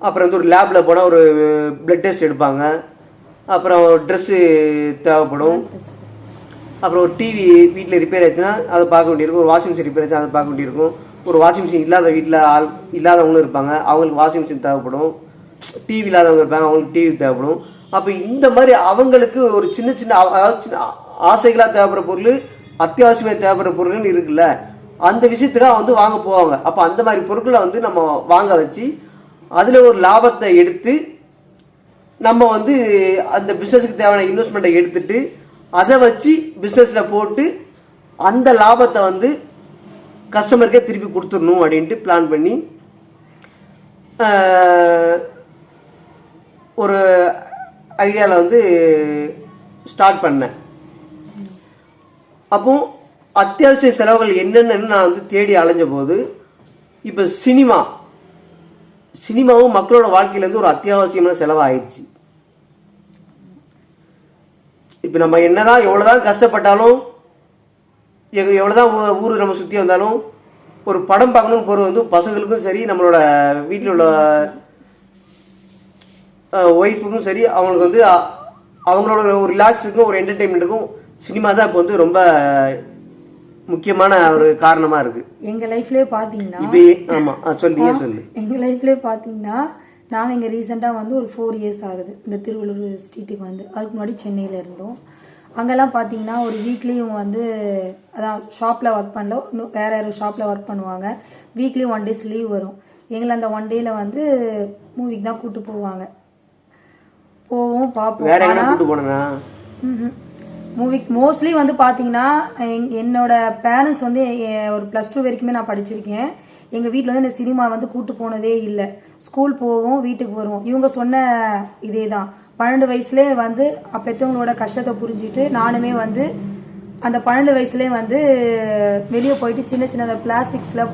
அப்புறம் வந்து ஒரு லேபில் போனால் ஒரு பிளட் டெஸ்ட் எடுப்பாங்க. அப்புறம் ட்ரெஸ்ஸு தேவைப்படும். அப்புறம் ஒரு டிவி வீட்டில் ரிப்பேர் ஆச்சுன்னா அதை பார்க்க வேண்டியிருக்கும். ஒரு வாஷிங் மிஷின் ரிப்பேர் ஆச்சுன்னா அதை பார்க்க வேண்டியிருக்கும். ஒரு வாஷிங் மிஷின் இல்லாத வீட்டில் இல்லாதவங்களும் இருப்பாங்க, அவங்களுக்கு வாஷிங் மிஷின் தேவைப்படும். டிவி இல்லாதவங்க இருப்பாங்க, அவங்களுக்கு டிவி தேவைப்படும். அப்போ இந்த மாதிரி அவங்களுக்கு ஒரு சின்ன சின்ன அதாவது ஆசைகளாக தேவைப்படுற பொருள், அத்தியாவசியமாக தேவைப்படுற பொருள்னு இருக்குல்ல, அந்த விஷயத்துக்காக வந்து வாங்க போவாங்க. அப்போ அந்த மாதிரி பொருட்களை வந்து நம்ம வாங்க வச்சு அதில் ஒரு லாபத்தை எடுத்து நம்ம வந்து அந்த பிஸ்னஸுக்கு தேவையான இன்வெஸ்ட்மெண்ட்டை எடுத்துட்டு அதை வச்சு பிஸ்னஸில் போட்டு அந்த லாபத்தை வந்து கஸ்டமருக்கே திருப்பி கொடுத்துடணும் அப்படின்ட்டு பிளான் பண்ணி ஒரு ஐடியாவில் வந்து ஸ்டார்ட் பண்ணேன். அப்போ அத்தியாவசிய செலவுகள் என்னென்னு நான் வந்து தேடி அலைஞ்ச போது இப்போ சினிமாவும் மக்களோட வாழ்க்கையிலேருந்து ஒரு அத்தியாவசியமான செலவாகிடுச்சு. இப்போ நம்ம என்னதான் எவ்வளோதான் கஷ்டப்பட்டாலும் எவ்வளோதான் ஊர் நம்ம சுற்றி வந்தாலும் ஒரு படம் பார்க்கணும்னு போகிறது வந்து பசங்களுக்கும் சரி, நம்மளோட வீட்டில் உள்ள ஒய்ஃபுக்கும் சரி, அவங்களுக்கு வந்து அவங்களோட ஒரு ரிலாக்ஸுக்கும் ஒரு என்டர்டெயின்மெண்ட்டுக்கும் சினிமா தான் இப்போ வந்து ரொம்ப முக்கியமான ஒரு காரணமாக இருக்குது. எங்கள் லைஃப்லேயே பார்த்தீங்கன்னா எங்கள் லைஃப்லேயே பார்த்தீங்கன்னா நாங்கள் இங்கே ரீசெண்டாக வந்து ஒரு 4 இயர்ஸ் ஆகுது இந்த திருவள்ளூர் ஸ்ட்ரீட்டுக்கு வந்து. அதுக்கு முன்னாடி சென்னையில் இருந்தோம். அங்கெல்லாம் பார்த்தீங்கன்னா ஒரு வீக்லியும் வந்து அதான் ஷாப்பில் ஒர்க் பண்ணல, இன்னும் வேறு யாரும் ஷாப்பில் ஒர்க் பண்ணுவாங்க. வீக்லி 1 டேஸ் லீவ் வரும். எங்களை அந்த 1 டேயில் வந்து மூவிக்கு தான் கூப்பிட்டு போவாங்க. போவோம் பார்ப்போம். மூவிக்கு மோஸ்ட்லி வந்து பார்த்தீங்கன்னா என்னோட பேரண்ட்ஸ் வந்து ஒரு +2 வரைக்குமே நான் படிச்சிருக்கேன். எங்கள் வீட்டில் வந்து இந்த சினிமா வந்து கூப்பிட்டு போனதே இல்லை. ஸ்கூல் போவோம், வீட்டுக்கு வருவோம். இவங்க சொன்ன இதே தான். 12 வயசுலேயே வந்து பெற்றவங்களோட கஷ்டத்தை புரிஞ்சுட்டு நானுமே வந்து அந்த 12 வயசுலேயே வந்து வெளியே போயிட்டு சின்ன சின்ன பிளாஸ்டிக்ஸில்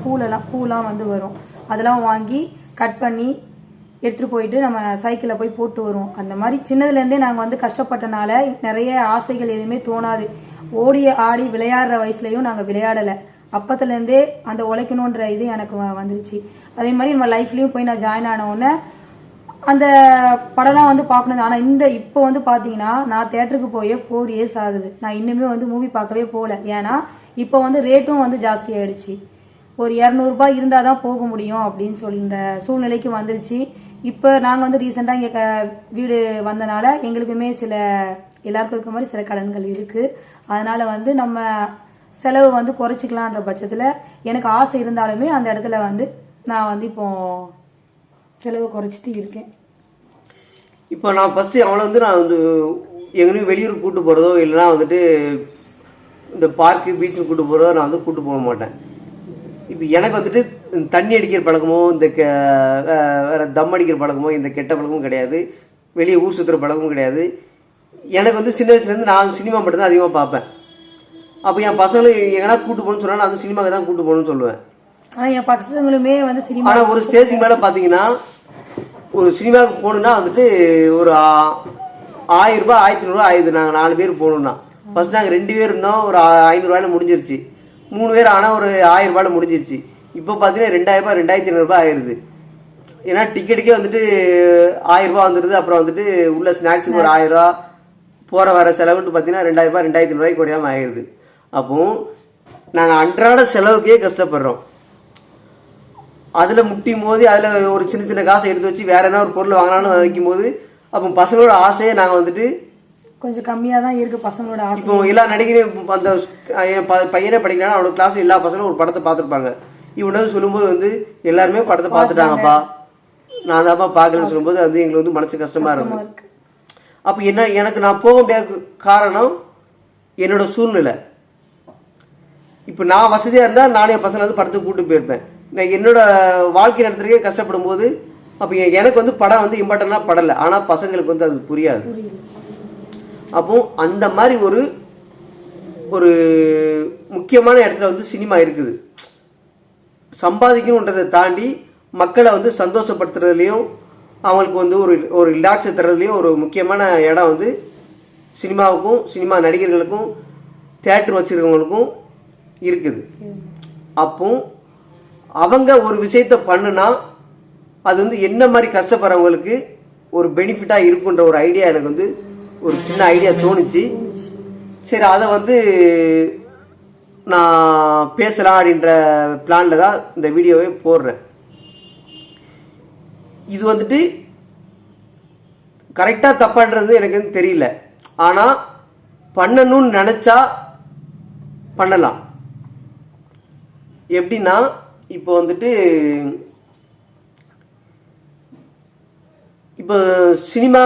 பூலாம் வந்து வரும், அதெல்லாம் வாங்கி கட் பண்ணி எடுத்துகிட்டு போயிட்டு நம்ம சைக்கிளில் போய் போட்டு வருவோம். அந்த மாதிரி சின்னதுலேருந்தே நாங்கள் வந்து கஷ்டப்பட்டனால நிறைய ஆசைகள் எதுவுமே தோணாது. ஓடி ஆடி விளையாடுற வயசுலையும் நாங்கள் விளையாடலை. அப்பத்துலேருந்தே அந்த உழைக்கணுன்ற இது எனக்கு வந்துருச்சு. அதே மாதிரி நம்ம லைஃப்லேயும் போய் நான் ஜாயின் ஆனவுடனே அந்த படம்லாம் வந்து பார்க்கணும். ஆனால் இப்போ வந்து பார்த்தீங்கன்னா நான் தேட்டருக்கு போய் 4 years ஆகுது. நான் இன்னுமே வந்து மூவி பார்க்கவே போகல. ஏன்னா இப்போ வந்து ரேட்டும் வந்து ஜாஸ்தி ஆயிடுச்சு. ஒரு 200 ரூபாய் இருந்தால் தான் போக முடியும் அப்படின்னு சொல்கிற சூழ்நிலைக்கு வந்துருச்சு. இப்போ நாங்கள் வந்து ரீசெண்டாக இங்கே வீடு வந்தனால எங்களுக்குமே எல்லாருக்கும் இருக்க மாதிரி சில கடன்கள் இருக்குது. அதனால் வந்து நம்ம செலவு வந்து குறைச்சிக்கலான்ற பட்சத்தில் எனக்கு ஆசை இருந்தாலுமே அந்த இடத்துல வந்து நான் வந்து இப்போ செலவு குறைச்சிட்டு இருக்கேன். இப்போ நான் ஃபஸ்ட்டு அவளை வந்து நான் வந்து எங்கேயும் வெளியூர் கூட்டு போகிறதோ இல்லைனா வந்துட்டு இந்த பார்க்கு பீச்சுக்கு கூட்டு போகிறதோ நான் வந்து கூட்டு போக மாட்டேன். இப்போ எனக்கு வந்துட்டு தண்ணி அடிக்கிற பழக்கமோ இந்த வேறு தம் அடிக்கிற பழக்கமோ இந்த கெட்ட பழக்கமும் கிடையாது. வெளியே ஊர் சுற்றுற பழக்கமும் கிடையாது. எனக்கு வந்து சின்ன வயசுலேருந்து நான் சினிமா மட்டும்தான் அதிகமாக பார்ப்பேன். அப்போ என் பசங்களை எங்கன்னா கூட்டு போகணும்னு சொன்னால் நான் வந்து சினிமாவுக்கு தான் கூட்டு போகணும்னு சொல்லுவேன். ஆனால் என் பசங்களுமே வந்து சினிமா, ஆனால் ஒரு ஸ்டேஜுக்கு மேலே பார்த்தீங்கன்னா ஒரு சினிமாவுக்கு போகணுன்னா வந்துட்டு ஒரு 1000 ரூபாய் 1500 ஆயிடுது. நாங்கள் 4 பேர் போகணுன்னா. ஃபர்ஸ்ட் நாங்கள் 2 பேர் இருந்தோம், ஒரு 500 ரூபாயில முடிஞ்சிருச்சு. 3 பேர் ஆனால் ஒரு 1000 ரூபாயில முடிஞ்சிருச்சு. இப்போ பார்த்தீங்கன்னா 2000 ரூபாய் 2500 ரூபாய் ஆயிடுது. ஏன்னா டிக்கெட்டுக்கே வந்துட்டு 1000 ரூபாய் வந்துடுது. அப்புறம் வந்துட்டு உள்ள ஸ்நாக்ஸுக்கு ஒரு 1000 ரூபா, போகிற வர செலவுன்ட்டு பார்த்தீங்கன்னா 2000 ரூபாய் 2500 ரூபாய்க்கு குறையாமல் ஆயிடுது. அப்போ நாங்கள் அன்றாட செலவுக்கே கஷ்டப்படுறோம். அதில் முட்டியும் போது அதில் ஒரு சின்ன சின்ன காசை எடுத்து வச்சு வேற என்ன ஒரு பொருள் வாங்கலாம்னு வைக்கும்போது அப்போ பசங்களோட ஆசையை நாங்கள் வந்துட்டு கொஞ்சம் கம்மியாக தான் இருக்குது பசங்களோட ஆசை. இப்போ எல்லா நடிகரையும் அந்த என் பையனே படிக்கிறானா அவனோட கிளாஸ் எல்லா பசங்களும் ஒரு படத்தை பார்த்துருப்பாங்க. இவனு சொல்லும்போது வந்து எல்லாருமே படத்தை பார்த்துட்டாங்கப்பா, நான் தான்ப்பா பார்க்கலன்னு சொல்லும்போது வந்து எங்களுக்கு வந்து மனசு கஷ்டமா இருக்கு. அப்போ எனக்கு நான் போக முடியாத காரணம் என்னோட சூழ்நிலை. இப்போ நான் வசதியாக இருந்தால் நானே என் பசங்களை வந்து படத்துக்கு கூப்பிட்டு போயிருப்பேன். நான் என்னோட வாழ்க்கை நடத்துறதுக்கே கஷ்டப்படும் போது அப்போ எனக்கு வந்து படம் வந்து இம்பார்ட்டண்டாக படலை. ஆனால் பசங்களுக்கு வந்து அது புரியாது. அப்போ அந்த மாதிரி ஒரு முக்கியமான இடத்துல வந்து சினிமா இருக்குது. சம்பாதிக்கணுன்றதை தாண்டி மக்களை வந்து சந்தோஷப்படுத்துறதுலையும் அவங்களுக்கு வந்து ஒரு ரிலாக்ஸை தர்றதுலையும் ஒரு முக்கியமான இடம் வந்து சினிமாவுக்கும் சினிமா நடிகர்களுக்கும் தியேட்டர் வச்சிருக்கவங்களுக்கும் இருக்குது. அப்போ அவங்க ஒரு விஷயத்த பண்ணுனா அது வந்து என்ன மாதிரி கஷ்டப்படுறவங்களுக்கு ஒரு பெனிஃபிட்டாக இருக்குன்ற ஒரு ஐடியா எனக்கு வந்து ஒரு சின்ன ஐடியா தோணுச்சு. சரி, அதை வந்து நான் பேசலாம் அப்படின்ற பிளான்ல தான் இந்த வீடியோவை போடுறேன். இது வந்துட்டு கரெக்டாக தப்பான்றது எனக்கு தெரியல. ஆனால் பண்ணணும்னு நினச்சா பண்ணலாம். எப்படின்னா இப்போ வந்துட்டு இப்போ சினிமா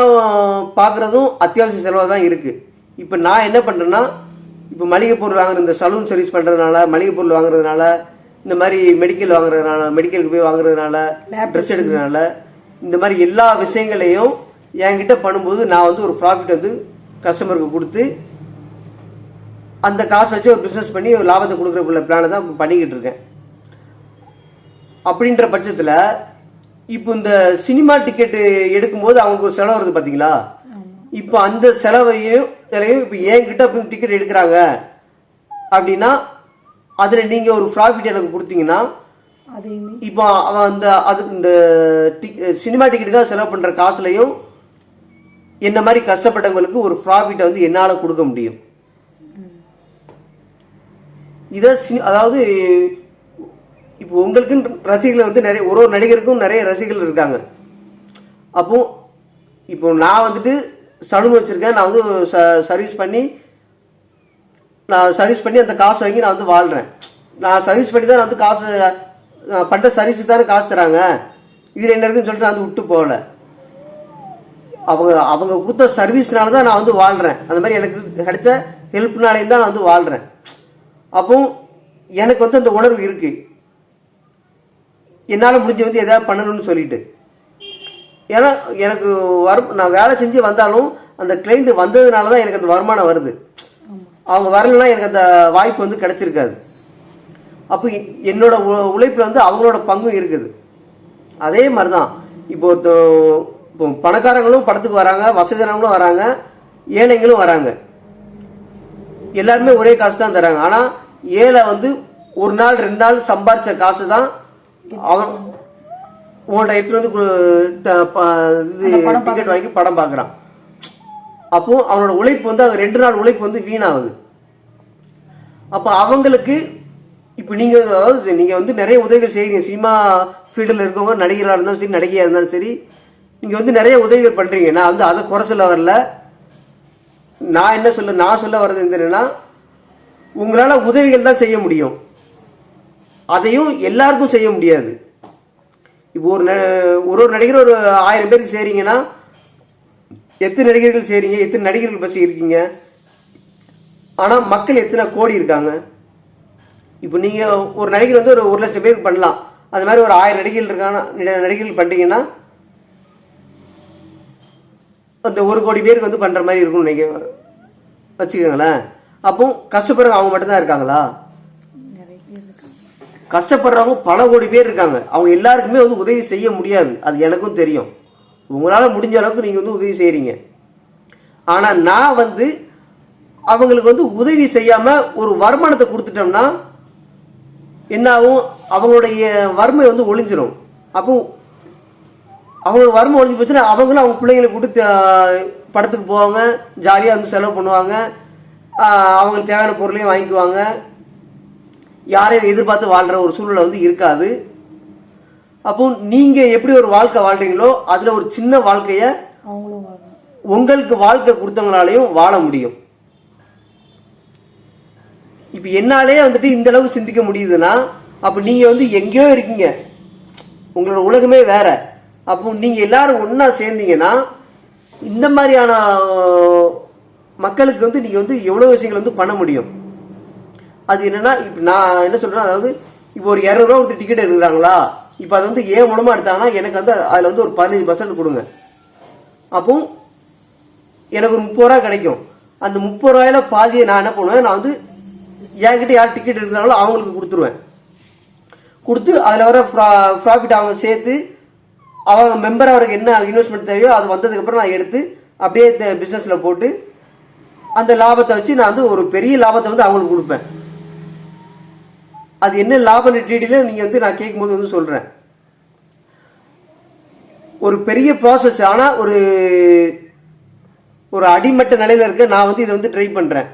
பார்க்குறதும் அத்தியாவசிய செலவாக தான் இருக்குது. இப்போ நான் என்ன பண்ணுறேன்னா இப்போ மளிகை பொருள் வாங்குற இந்த சலூன் சர்வீஸ் பண்ணுறதுனால, மளிகை பொருள் வாங்குறதுனால, இந்த மாதிரி மெடிக்கல் வாங்குறதுனால, மெடிக்கலுக்கு போய் வாங்குறதுனால, ட்ரெஸ் எடுக்கிறதுனால, இந்த மாதிரி எல்லா விஷயங்களையும் என்கிட்ட பண்ணும்போது நான் வந்து ஒரு ப்ராஃபிட் வந்து கஸ்டமருக்கு கொடுத்து அந்த காசை வச்சு ஒரு பிஸ்னஸ் பண்ணி ஒரு லாபத்தை கொடுக்குறக்குள்ள பிளானை தான் பண்ணிக்கிட்டு இருக்கேன். அப்படின்ற பட்சத்தில் இப்போ இந்த சினிமா டிக்கெட்டு எடுக்கும்போது அவங்களுக்கு ஒரு செலவு வருது பார்த்தீங்களா? இப்போ அந்த செலவையும் இப்போ என்கிட்ட டிக்கெட் எடுக்கிறாங்க அப்படின்னா அதில் நீங்கள் ஒரு ப்ராஃபிட் எனக்கு கொடுத்தீங்கன்னா இப்போ அவன் அதுக்கு இந்த சினிமா டிக்கெட்டுக்காக செலவு பண்ணுற காசுலையும் என்ன மாதிரி கஷ்டப்பட்டவங்களுக்கு ஒரு ப்ராஃபிட்டை வந்து என்னால் கொடுக்க முடியும். இதை அதாவது இப்போ உங்களுக்குன்னு ரசிகர்கள் வந்து நிறைய ஒரு நடிகருக்கும் நிறைய ரசிகர்கள் இருக்காங்க. அப்போ இப்போ நான் வந்துட்டு சலூன் வச்சிருக்கேன். நான் வந்து சர்வீஸ் பண்ணி அந்த காசை வாங்கி நான் வந்து வாழ்கிறேன். நான் சர்வீஸ் பண்ணி தான் நான் வந்து காசு பண்ணுற சர்வீஸ் தானே காசு தராங்க. இதில் என்ன இருக்குன்னு சொல்லிட்டு நான் வந்து விட்டு போகல. அவங்க கொடுத்த சர்வீஸ்னால தான் நான் வந்து வாழ்கிறேன். அந்த மாதிரி எனக்கு கிடைச்ச ஹெல்ப்னாலேயும் தான் நான் வந்து வாழ்கிறேன். அப்போ எனக்கு வந்து அந்த உணர்வு இருக்குது, என்னால் முடிஞ்ச வந்து எதாவது பண்ணணும்னு சொல்லிட்டு. ஏன்னா எனக்கு நான் வேலை செஞ்சு வந்தாலும் அந்த கிளைண்ட் வந்ததுனால தான் எனக்கு அந்த வருமானம் வருது. அவங்க வரலன்னா எனக்கு அந்த வாய்ப்பு வந்து கிடைச்சிருக்காது. அப்போ என்னோட உழைப்பில் வந்து அவங்களோட பங்கும் இருக்குது. அதே மாதிரி தான் இப்போ பணக்காரங்களும் படத்துக்கு வராங்க, வசதியானவங்களும் வராங்க, ஏழைங்களும் வராங்க. எல்லாருமே ஒரே காசு தான் தராங்க. ஆனால் ஏழை வந்து 1 நாள் 2 நாள் சம்பாரிச்ச காசு தான் உங்கள்கிட்ட எடுத்துட்டு வந்து இது டிக்கெட் வாங்கி படம் பார்க்குறான். அப்போ அவனோட உழைப்பு வந்து 2 நாள் உழைப்பு வந்து வீணாகுது. அப்போ அவங்களுக்கு இப்போ நீங்கள் அதாவது நீங்கள் வந்து நிறைய உதவிகள் செய்கிறீங்க. சினிமா ஃபீல்டில் இருக்கவங்க நடிகராக இருந்தாலும் சரி நடிகையாக இருந்தாலும் சரி நீங்கள் வந்து நிறைய உதவிகள் பண்ணுறீங்க. நான் வந்து அதை குறை சொல்ல வரல. நான் சொல்ல வர்றது என்னன்னா உங்களால் உதவிகள் தான் செய்ய முடியும். அதையும் எல்லாருக்கும் செய்ய முடியாது. இப்போ ஒரு நடிகர் ஒரு 1000 பேருக்கு செய்கிறீங்கன்னா எத்தனை நடிகர்கள் செய்கிறீங்க, எத்தனை நடிகர்கள் பற்றி இருக்கீங்க. ஆனால் மக்கள் எத்தனை கோடி இருக்காங்க. இப்போ நீங்கள் ஒரு நடிகர் வந்து ஒரு 1 லட்சம் பேருக்கு பண்ணலாம். அது மாதிரி ஒரு 1000 நடிகர்கள் நடிகர்கள் பண்ணுறீங்கன்னா அந்த 1 கோடி பேருக்கு வந்து பண்ணுற மாதிரி இருக்கும்னு நீங்கள் வச்சுக்கோங்களேன். அப்போ கஷ்டப்படுறவங்க அவங்க மட்டும்தான் இருக்காங்களா? கஷ்டப்படுறவங்க பல கோடி பேர் இருக்காங்க. அவங்க எல்லாருக்குமே வந்து உதவி செய்ய முடியாது. அது எனக்கும் தெரியும். உங்களால் முடிஞ்ச அளவுக்கு நீங்கள் வந்து உதவி செய்கிறீங்க. ஆனால் நான் வந்து அவங்களுக்கு வந்து உதவி செய்யாமல் ஒரு வருமானத்தை கொடுத்துட்டோம்னா என்ன ஆகும்? அவங்களுடைய வறுமை வந்து ஒழிஞ்சிரும். அப்போ அவங்களோட வறுமை ஒழிஞ்சு போச்சுன்னா அவங்களும் அவங்க பிள்ளைங்களை கூட்டு படத்துக்கு போவாங்க, ஜாலியாக வந்து செலவு பண்ணுவாங்க, அவங்களுக்கு தேவையான பொருளையும் வாங்கிக்குவாங்க. யாரையும் எதிர்பார்த்து வாழ்கிற ஒரு சூழ்நிலை வந்து இருக்காது. அப்போ நீங்கள் எப்படி ஒரு வாழ்க்கை வாழ்கிறீங்களோ அதில் ஒரு சின்ன வாழ்க்கையை உங்களுக்கு வாழ்க்கை கொடுத்தவங்களாலையும் வாழ முடியும். இப்போ என்னாலே வந்துட்டு இந்த அளவுக்கு சிந்திக்க முடியுதுன்னா அப்போ நீங்கள் வந்து எங்கேயோ இருக்கீங்க, உங்களோட உலகமே வேற. அப்போ நீங்கள் எல்லாரும் ஒன்றா சேர்ந்தீங்கன்னா இந்த மாதிரியான மக்களுக்கு வந்து நீங்கள் வந்து எவ்வளோ விஷயங்கள் வந்து பண்ண முடியும். அது என்னன்னா இப்போ நான் என்ன சொல்கிறேன், அதாவது இப்போ ஒரு 200 ரூபா கொடுத்து டிக்கெட் எடுக்கிறாங்களா, இப்போ அது வந்து ஏன் மூலமாக எடுத்தாங்கன்னா எனக்கு வந்து அதில் வந்து ஒரு 15% கொடுங்க. அப்போ எனக்கு ஒரு 30 ரூபா கிடைக்கும். அந்த 30 ரூபாயில பாதியை நான் என்ன பண்ணுவேன், நான் வந்து என்கிட்ட யார் டிக்கெட் எடுக்கிறாங்களோ அவங்களுக்கு கொடுத்துருவேன். கொடுத்து அதில் வர ப்ராஃபிட் அவங்க சேர்த்து அவங்க மெம்பர் அவருக்கு என்ன இன்வெஸ்ட்மெண்ட் தேவையோ அது வந்ததுக்கப்புறம் நான் எடுத்து அப்படியே பிஸ்னஸில் போட்டு அந்த லாபத்தை வச்சு நான் வந்து ஒரு பெரிய லாபத்தை வந்து அவங்களுக்கு கொடுப்பேன். அது என்ன லாப டீட்டெயில நீங்கள் வந்து நான் கேட்கும்போது வந்து சொல்கிறேன். ஒரு பெரிய ப்ராசஸ். ஆனால் ஒரு அடிமட்ட நிலையில் இருக்க நான் வந்து இதை வந்து ட்ரை பண்ணுறேன்.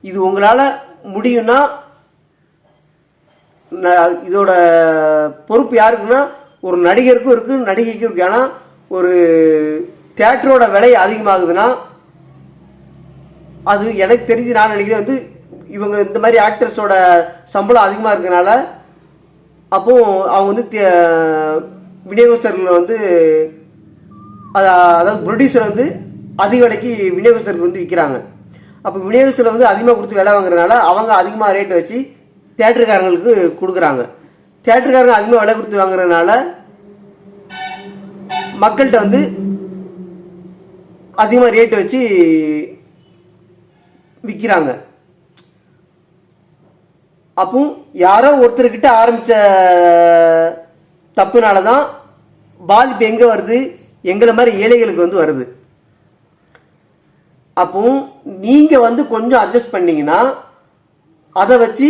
இது உங்களால் முடியும்னா இதோட பொறுப்பு யாருக்குன்னா ஒரு நடிகருக்கும் இருக்கு, நடிகைக்கும் இருக்கு. ஆனால் ஒரு தியேட்டரோட விலை அதிகமாகுதுன்னா அது எனக்கு தெரிஞ்சு நான் நினைக்கிறேன் வந்து இவங்க இந்த மாதிரி ஆக்டர்ஸோட சம்பளம் அதிகமாக இருக்கனால அப்போ அவங்க வந்து விநியோகஸ்தர்கள் வந்து அதாவது ப்ரொடியூசர் வந்து அதிக விலைக்கு விநியோகஸ்தருக்கு வந்து விற்கிறாங்க. அப்போ விநியோகஸ்தர் வந்து அதிகமாக கொடுத்து விலை வாங்குறதுனால அவங்க அதிகமாக ரேட்டை வச்சு தியேட்டருக்காரங்களுக்கு கொடுக்குறாங்க. தியேட்டருக்காரங்க அதிகமாக விலை கொடுத்து வாங்குறதுனால மக்கள்கிட்ட வந்து அதிகமாக ரேட்டு வச்சு விற்கிறாங்க. அப்போ யாரோ ஒருத்தர்கிட்ட ஆரம்பித்த தப்புனால தான் பாதிப்பு எங்கே வருது, எங்களை மாதிரி ஏழைகளுக்கு வந்து வருது. அப்போ நீங்கள் வந்து கொஞ்சம் அட்ஜஸ்ட் பண்ணீங்கன்னா அதை வச்சு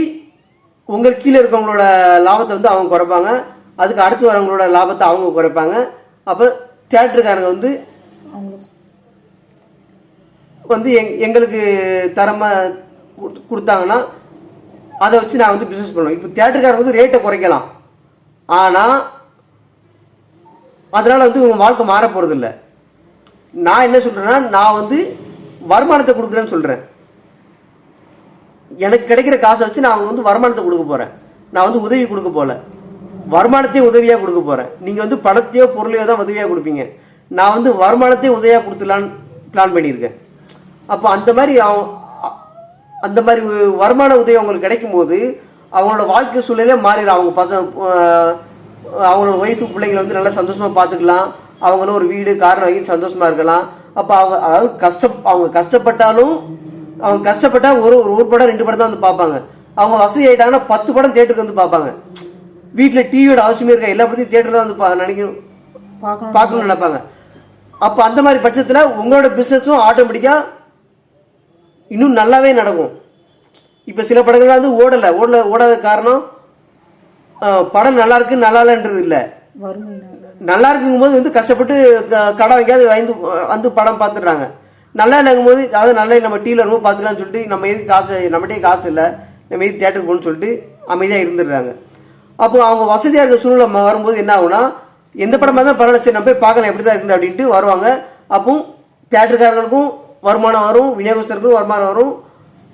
உங்களுக்கு கீழே இருக்கவங்களோட லாபத்தை வந்து அவங்க குறைப்பாங்க, அதுக்கு அடுத்து வரவங்களோட லாபத்தை அவங்க குறைப்பாங்க. அப்போ தியேட்டருக்காரங்க வந்து எங்களுக்கு தரமாக கொடுத்தாங்கன்னா அதை வச்சு நான் வந்து பிஸ்னஸ் பண்ணுவேன். இப்போ தியேட்டருக்காரங்க வந்து ரேட்டை குறைக்கலாம், ஆனால் அதனால் வந்து உங்கள் வாழ்க்கை மாற போகிறது இல்லை. நான் என்ன சொல்கிறேன்னா நான் வந்து வருமானத்தை கொடுக்குறேன்னு சொல்கிறேன். எனக்கு கிடைக்கிற காசை வச்சு நான் அவங்க வந்து வருமானத்தை கொடுக்க போகிறேன். நான் வந்து உதவி கொடுக்க போகல, வருமானத்தையே உதவியாக கொடுக்க போகிறேன். நீங்கள் வந்து பணத்தையோ பொருளையோ தான் உதவியாக கொடுப்பீங்க. நான் வந்து வருமானத்தையே உதவியாக கொடுத்துலான்னு பிளான் பண்ணியிருக்கேன். அப்போ அந்த மாதிரி வருமான உதவி அவங்களுக்கு கிடைக்கும் போது அவங்களோட வாழ்க்கை சூழலே மாறிடும். அவங்க அவங்களோட ஒய்ஃபு பிள்ளைங்களை வந்து நல்லா சந்தோஷமாக பார்த்துக்கலாம், அவங்களும் ஒரு வீடு காரணம் வாங்கி சந்தோஷமாக இருக்கலாம். அப்போ அதாவது அவங்க கஷ்டப்பட்டாலும் அவங்க கஷ்டப்பட்டா ஒரு படம் 2 படம் தான் வந்து பார்ப்பாங்க. அவங்க வசதி ஆகிட்டாங்கன்னா 10 படம் தேட்டருக்கு வந்து பார்ப்பாங்க. வீட்டில் டிவியோட அவசியமே இருக்கா, எல்லா படத்தையும் தேட்டரில் தான் வந்து பார்க்கணும்னு நினைப்பாங்க. அப்போ அந்த மாதிரி பட்சத்தில் உங்களோட பிஸ்னஸும் ஆட்டோமேட்டிக்காக இன்னும் நல்லாவே நடக்கும். இப்போ சில படங்கள்லாம் வந்து ஓடாத காரணம் படம் நல்லா இருக்கு நல்லா இல்லைன்றது இல்லை, நல்லா இருக்குங்கும்போது வந்து கஷ்டப்பட்டு கடன் வைக்காது வந்து படம் பார்த்துடுறாங்க. நல்லா இல்லைங்கும்போது அதாவது நல்லா நம்ம டிவியில் ரொம்ப பார்த்துக்கலாம்னு சொல்லிட்டு நம்ம எதுக்கு காசு, நம்மகிட்டே காசு இல்லை, நம்ம எதுக்கு தேட்டருக்கு போகணும்னு சொல்லிட்டு அமைதியாக இருந்துடுறாங்க. அப்போ அவங்க வசதியாக இருக்க சூழ்நிலை வரும்போது என்ன ஆகுனா, எந்த படமாக தான் பரவாயில்ல, சரி நம்ம போய் பார்க்கலாம் எப்படி தான் இருக்குது அப்படின்ட்டு வருவாங்க. அப்போ தேட்டருக்காரர்களுக்கும் வருமானம் வரும், விநியோகஸ்தருக்கும் வருமானம் வரும்,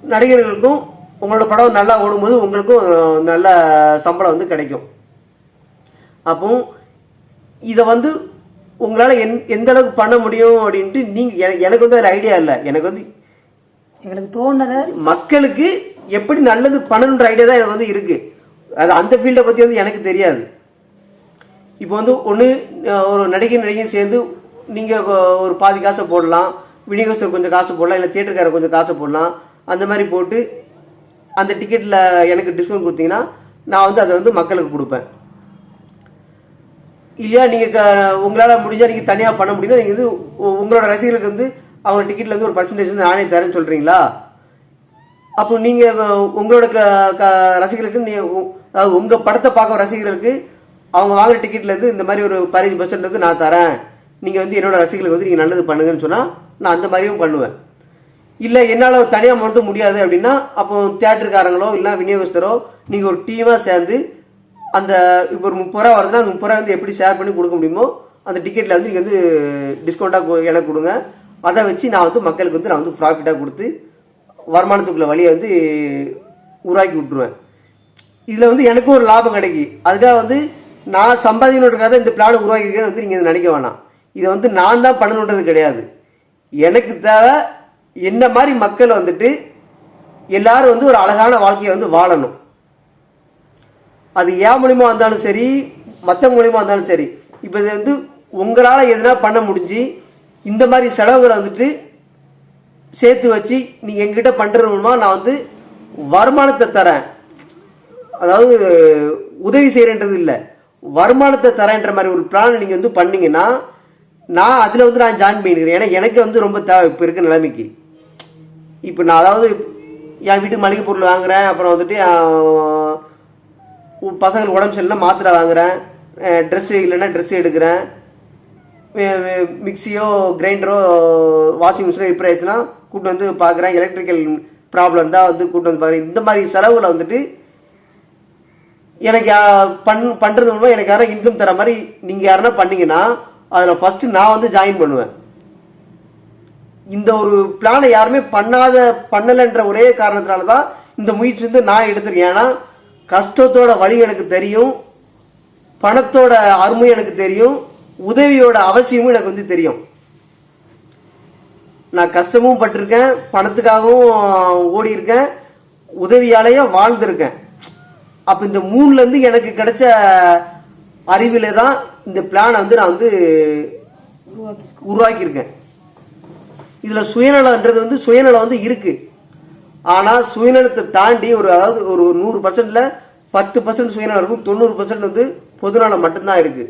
நடிகர்களுக்கும் உங்களோட படம் நல்லா ஓடும்போது உங்களுக்கும் நல்ல சம்பளம் வந்து கிடைக்கும். அப்போ இதை வந்து உங்களால் எந்த அளவுக்கு பண்ண முடியும் அப்படின்ட்டு நீங்கள் எனக்கு வந்து அதில் ஐடியா இல்லை. எங்களுக்கு தோணுனதை மக்களுக்கு எப்படி நல்லது பண்ணணுன்ற ஐடியா தான் எனக்கு வந்து இருக்குது. அது அந்த ஃபீல்டை பற்றி வந்து எனக்கு தெரியாது. இப்போ வந்து ஒன்று ஒரு நடிகையும் சேர்ந்து நீங்கள் ஒரு பாதி காசை போடலாம், விநியோகஸ்தர் கொஞ்சம் காசு போடலாம், இல்லை தியேட்டருக்காரர் கொஞ்சம் காசு போடலாம். அந்த மாதிரி போட்டு அந்த டிக்கெட்டில் எனக்கு டிஸ்கவுண்ட் கொடுத்தீங்கன்னா நான் வந்து அதை வந்து மக்களுக்கு கொடுப்பேன். இல்லையா நீங்கள் உங்களால் முடிஞ்சால் நீங்கள் தனியாக பண்ண முடியும்னா நீங்கள் வந்து உங்களோட ரசிகர்களுக்கு வந்து அவங்க டிக்கெட்டில் வந்து ஒரு பர்சன்டேஜ் வந்து நானே தரேன்னு சொல்கிறீங்களா? அப்போ நீங்கள் உங்களோட ரசிகர்களுக்கு அதாவது உங்கள் படத்தை பார்க்க ரசிகர்களுக்கு அவங்க வாங்குற டிக்கெட்லேருந்து இந்த மாதிரி ஒரு 15% வந்து நான் தரேன், நீங்கள் வந்து என்னோட ரசிகர்களுக்கு வந்து நீங்கள் நல்லது பண்ணுங்கன்னு சொன்னால் நான் அந்த மாதிரியும் பண்ணுவேன். இல்லை என்னால் தனியாக மட்டும் முடியாது அப்படின்னா அப்போ தியேட்டருக்காரங்களோ இல்லை விநியோகஸ்தரோ நீங்கள் ஒரு டீமாக சேர்ந்து அந்த இப்போ ஒரு 30 ரூபா வருதுன்னா அந்த 30 ரூபா வந்து எப்படி ஷேர் பண்ணி கொடுக்க முடியுமோ அந்த டிக்கெட்டில் வந்து நீங்கள் வந்து டிஸ்கவுண்ட்டாக எனக்கு கொடுங்க. அதை வச்சு நான் வந்து மக்களுக்கு வந்து நான் வந்து ப்ராஃபிட்டாக கொடுத்து வருமானத்துக்குள்ள வழியை வந்து உருவாக்கி விட்டுருவேன். இதில் வந்து எனக்கும் ஒரு லாபம் கிடைக்கி. அதுக்காக வந்து நான் சம்பாதிக்கணுன்றதுக்காக இந்த பிளானை உருவாக்கியிருக்கேன்னு வந்து நீங்கள் நினைக்க வேணாம். இதை வந்து நான் தான் பண்ணணுன்றது கிடையாது. எனக்கு தேவை என்ன மாதிரி மக்கள் வந்துட்டு எல்லாரும் வந்து ஒரு அழகான வாழ்க்கையை வந்து வாழணும். அது ஏன் மூலியமா வந்தாலும் சரி, மற்ற மூலியமா வந்தாலும் சரி. இப்போ இது வந்து உங்களால் எதுனா பண்ண முடிஞ்சு இந்த மாதிரி செலவுகளை வந்துட்டு சேர்த்து வச்சு நீங்கள் எங்கிட்ட பண்ணுறது மூலமா நான் வந்து வருமானத்தை தரேன். அதாவது உதவி செய்கிறேன்றது இல்லை, வருமானத்தை தரேன்ற மாதிரி ஒரு பிளான் நீங்கள் வந்து பண்ணீங்கன்னா நான் அதில் வந்து நான் ஜாயின் பண்ணிக்கிறேன். ஏன்னா எனக்கு வந்து ரொம்ப தேவை இப்போ இருக்க நிலைமைக்கு. இப்போ நான் அதாவது என் வீட்டுக்கு மளிகை பொருள் வாங்குகிறேன், அப்புறம் வந்துட்டு பசங்களுக்கு உடம்பு சரியில்லைனா மாத்திரை வாங்குகிறேன், ட்ரெஸ்ஸு இல்லைன்னா ட்ரெஸ்ஸு எடுக்கிறேன், மிக்சியோ கிரைண்டரோ வாஷிங் மிஷினோ ரிப்பேர் ஆயிடுச்சுன்னா கூப்பிட்டு வந்து பார்க்குறேன், எலக்ட்ரிக்கல் ப்ராப்ளம் தான் வந்து கூப்பிட்டு வந்து பார்க்குறேன். இந்த மாதிரி செலவுகளை வந்துட்டு எனக்கு பண்ணுறது மூலமாக எனக்கு யாரும் இன்கம் தர மாதிரி நீங்கள் யாருன்னா பண்ணீங்கன்னா அதில் ஃபஸ்ட்டு நான் வந்து ஜாயின் பண்ணுவேன். இந்த ஒரு பிளானை யாருமே பண்ணலைன்ற ஒரே காரணத்தினால தான் இந்த முயற்சி வந்து நான் எடுத்திருக்கேன். ஏன்னா கஷ்டத்தோட வழி எனக்கு தெரியும், பணத்தோட அருமை எனக்கு தெரியும், உதவியோட அவசியமும் எனக்கு வந்து தெரியும். நான் கஷ்டமும் பட்டிருக்கேன், பணத்துக்காகவும் ஓடி இருக்கேன், உதவியாலேயும் வாழ்ந்திருக்கேன். அப்போ இந்த 3லேருந்து எனக்கு கிடைச்ச அறிவில தான் இந்த பிளானை வந்து நான் வந்து உருவாக்கியிருக்கேன். இதில் சுயநலன்றது வந்து சுயநலம் வந்து இருக்கு. ஆனால் சுயநலத்தை தாண்டி அதாவது ஒரு 100%ல் 10% சுயநலம் இருக்கும், 90% வந்து பொதுநலம் மட்டும்தான் இருக்கு.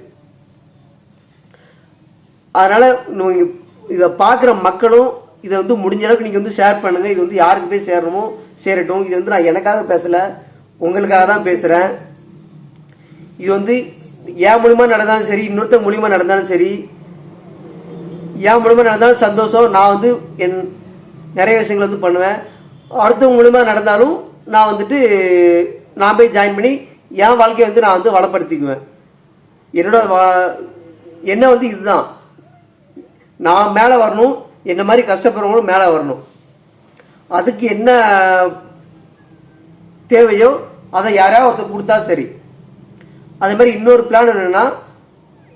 அதனால இதை பார்க்குற மக்களும் இதை வந்து முடிஞ்ச அளவுக்கு நீங்கள் வந்து ஷேர் பண்ணுங்க. இது வந்து யாருக்கு போய் சேரணுமோ சேரட்டும். இது வந்து நான் எனக்காக பேசலை, உங்களுக்காக தான் பேசுகிறேன். இது வந்து என் மூலியமா நடந்தாலும் சரி, இன்னொருத்த மூலியமா நடந்தாலும் சரி, என் மூலியமா நடந்தாலும் சந்தோஷம். நான் வந்து நிறைய விஷயங்கள் வந்து பண்ணுவேன். அடுத்தவங்க மூலியமா நடந்தாலும் நான் வந்துட்டு நான் போய் ஜாயின் பண்ணி என் வாழ்க்கையை வந்து நான் வந்து வளப்படுத்திக்குவேன். என்னோட என்ன வந்து இதுதான், நான் மேலே வரணும், என்ன மாதிரி கஷ்டப்படுறவங்களும் மேலே வரணும். அதுக்கு என்ன தேவையோ அதை யாராவது ஒருத்தர் கொடுத்தா சரி. அதே மாதிரி இன்னொரு பிளான் என்னன்னா,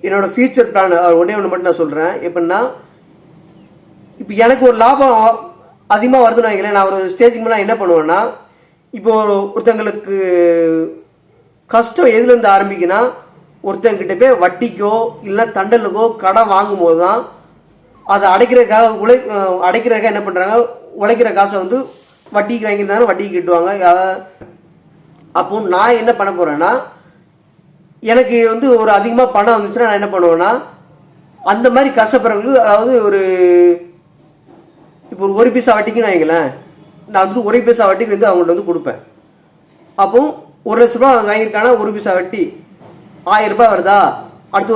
என்னோட ஃபியூச்சர் பிளான் ஒன்றே ஒன்று மட்டும் நான் சொல்கிறேன். எப்படின்னா, இப்போ எனக்கு ஒரு லாபம் அதிகமாக வருதுன்னு வைங்களேன், நான் ஒரு ஸ்டேஜுக்கு மேலே என்ன பண்ணுவேன்னா, இப்போ ஒருத்தங்களுக்கு கஷ்டம் எதுலேருந்து ஆரம்பிக்குன்னா, ஒருத்தங்கிட்ட போய் வட்டிக்கோ இல்லை தண்டலுக்கோ கடன் வாங்கும்போது தான் அதை அடைக்கிறதுக்காக என்ன பண்ணுறாங்க, உழைக்கிற காசை வந்து வட்டிக்கு வாங்கியிருந்தாங்க, வட்டிக்கு கட்டுவாங்க. அப்போ நான் என்ன பண்ண போகிறேன்னா, எனக்கு வந்து ஒரு அதிகமாக பணம் வந்துச்சுன்னா நான் என்ன பண்ணுவேன்னா, அந்த மாதிரி கஷ்டப்படுறவங்களுக்கு, அதாவது இப்போ ஒரு பைசா வட்டிக்குன்னு வைங்களேன், நான் வந்து 1 பைசா வட்டிக்கு வந்து அவங்கள்ட்ட வந்து கொடுப்பேன். அப்போ 1 லட்ச ரூபா அவங்க வாங்கியிருக்காங்கன்னா 1 பைசா வட்டி 1000 ரூபாய் வருதா, அடுத்து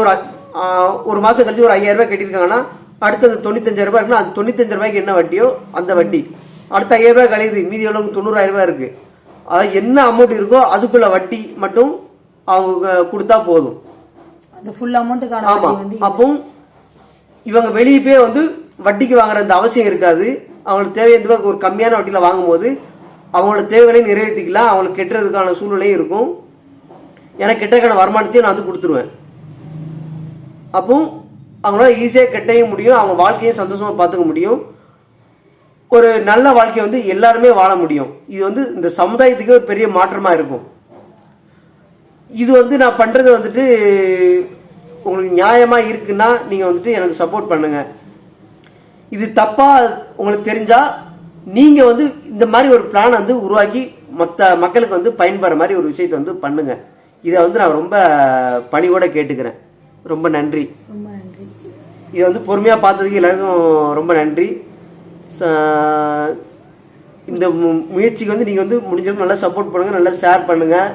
ஒரு மாதம் கழிச்சு ஒரு 5000 ரூபாய் கட்டியிருக்காங்கன்னா அடுத்து அந்த 95,000 ரூபாய் இருக்குன்னா அது 95 ரூபாய்க்கு என்ன வட்டியோ அந்த வட்டி. அடுத்த 5000 ரூபாய் கழியுது, மீதி எவ்வளோ 90,000 ரூபாய் இருக்குது. அதாவது என்ன அமௌண்ட் இருக்கோ அதுக்குள்ள வட்டி மட்டும் அவங்க கொடுத்தா போதும். அந்த ஃபுல் அமௌண்ட்டுக்கான ஆமாம். அப்போ இவங்க வெளியே போய் வந்து வட்டிக்கு வாங்குற அந்த அவசியம் இருக்காது. அவங்களுக்கு தேவையான ரூபாய்க்கு ஒரு கம்மியான வட்டியில் வாங்கும்போது அவங்களோட தேவைகளையும் நிறைவேற்றிக்கலாம், அவங்களுக்கு கெட்டுறதுக்கான சூழ்நிலையும் இருக்கும். எனக்கு கெட்டதுக்கான வருமானத்தையும் நான் வந்து கொடுத்துருவேன். அப்போ அவங்களால ஈஸியாக கெட்டையும் முடியும், அவங்க வாழ்க்கையும் சந்தோஷமாக பார்த்துக்க முடியும். ஒரு நல்ல வாழ்க்கையை வந்து எல்லாருமே வாழ முடியும். இது வந்து இந்த சமுதாயத்துக்கு ஒரு பெரிய மாற்றமாக இருக்கும். இது வந்து நான் பண்ணுறது வந்துட்டு உங்களுக்கு நியாயமாக இருக்குன்னா நீங்கள் வந்துட்டு எனக்கு சப்போர்ட் பண்ணுங்கள். இது தப்பாக உங்களுக்கு தெரிஞ்சால் நீங்கள் வந்து இந்த மாதிரி ஒரு பிளானை வந்து உருவாக்கி மற்ற மக்களுக்கு வந்து பயன்படுற மாதிரி ஒரு விஷயத்தை வந்து பண்ணுங்கள். இதை வந்து நான் ரொம்ப பணிவோட கேட்டுக்கிறேன். ரொம்ப நன்றி. ரொம்ப நன்றி. இதை வந்து பொறுமையாக பார்த்ததுக்கு எல்லாருக்கும் ரொம்ப நன்றி. இந்த முயற்சிக்கு வந்து நீங்கள் வந்து முடிஞ்சளவு நல்லா சப்போர்ட் பண்ணுங்கள், நல்லா ஷேர் பண்ணுங்கள்.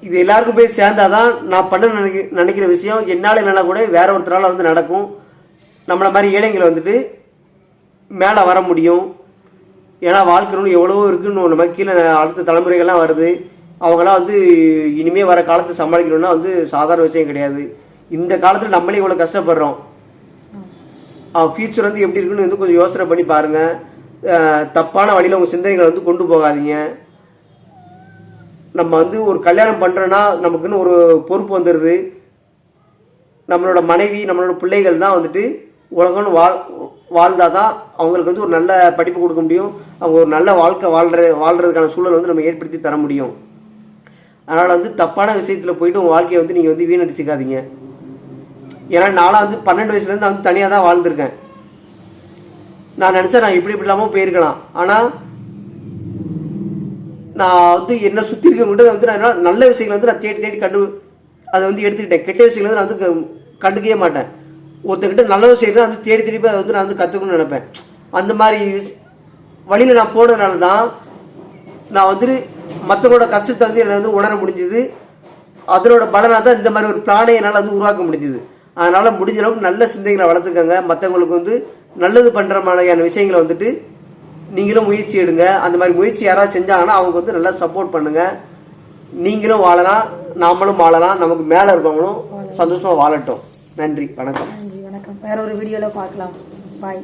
இது எல்லாருக்கும் போய் சேர்ந்தாதான் நான் பண்ண நினைக்கிற விஷயம் என்னால் இல்லைனா கூட வேற ஒருத்தரால் வந்து நடக்கும். நம்மளை மாதிரி ஏழைங்களை வந்துட்டு மேலே வர முடியும். ஏன்னா வாழ்க்கைன்னு எவ்வளவோ இருக்குன்னு நம்ம கீழே அடுத்த தலைமுறைகள்லாம் வருது. அவங்களாம் வந்து இனிமேல் வர காலத்தை சமாளிக்கணும்னா வந்து சாதாரண விஷயம் கிடையாது. இந்த காலத்தில் நம்மளே இவ்வளோ கஷ்டப்படுறோம். ஃபியூச்சர் வந்து எப்படி இருக்குன்னு வந்து கொஞ்சம் யோசனை பண்ணி பாருங்கள். தப்பான வழியில் உங்கள் சிந்தனைகளை வந்து கொண்டு போகாதீங்க. நம்ம வந்து ஒரு கல்யாணம் பண்ணுறோன்னா நமக்குன்னு ஒரு பொறுப்பு வந்துடுது. நம்மளோட மனைவி நம்மளோட பிள்ளைகள் தான் வந்துட்டு உலகம்னு வாழ்ந்தால் தான் அவங்களுக்கு வந்து ஒரு நல்ல படிப்பு கொடுக்க முடியும். அவங்க ஒரு நல்ல வாழ்க்கை வாழ்கிறதுக்கான சூழல் வந்து நம்ம ஏற்படுத்தி தர முடியும். அதனால் வந்து தப்பான விஷயத்தில் போயிட்டு உங்கள் வாழ்க்கையை வந்து நீங்கள் வந்து வீணடிச்சிக்காதீங்க. ஏன்னா நானும் வந்து 12 வயசுலேருந்து நான் வந்து தனியாக தான் வாழ்ந்திருக்கேன். நான் நினச்சா நான் இப்படி இல்லாமல் போயிருக்கலாம். ஆனால் நான் வந்து என்ன சுற்றி இருக்கவங்ககிட்ட வந்து நான் நல்ல விஷயங்களை வந்து நான் தேடி அதை வந்து எடுத்துக்கிட்டேன். கெட்ட விஷயங்களை வந்து நான் வந்து கண்டுக்கவே மாட்டேன். ஒருத்தர்கிட்ட நல்ல விஷயங்களை வந்து தேடி அதை வந்து நான் வந்து கற்றுக்கணும்னு நினைப்பேன். அந்த மாதிரி வழியில் நான் போனதுனால தான் நான் வந்துட்டு மற்றவங்களோட கஷ்டத்தை வந்து என்னை வந்து உணர முடிஞ்சுது. அதனோட பலனாக தான் இந்த மாதிரி ஒரு பிளானை என்னால் வந்து உருவாக்க முடிஞ்சுது. அதனால் முடிஞ்ச அளவுக்கு நல்ல சிந்தனைகளை வளர்த்துக்கங்க. மற்றவங்களுக்கு வந்து நல்லது பண்ணுற மாதிரியான விஷயங்களை வந்துட்டு நீங்களும் முயற்சி எடுங்க. அந்த மாதிரி முயற்சி யாராவது செஞ்சாங்கன்னா அவங்க வந்து நல்லா சப்போர்ட் பண்ணுங்கள். நீங்களும் வாழலாம், நாமளும் வாழலாம், நமக்கு மேலே இருக்கவங்களும் சந்தோஷமாக வாழட்டும். நன்றி, வணக்கம். நன்றி, வணக்கம். வேற ஒரு வீடியோவில் பார்க்கலாம். பாய்.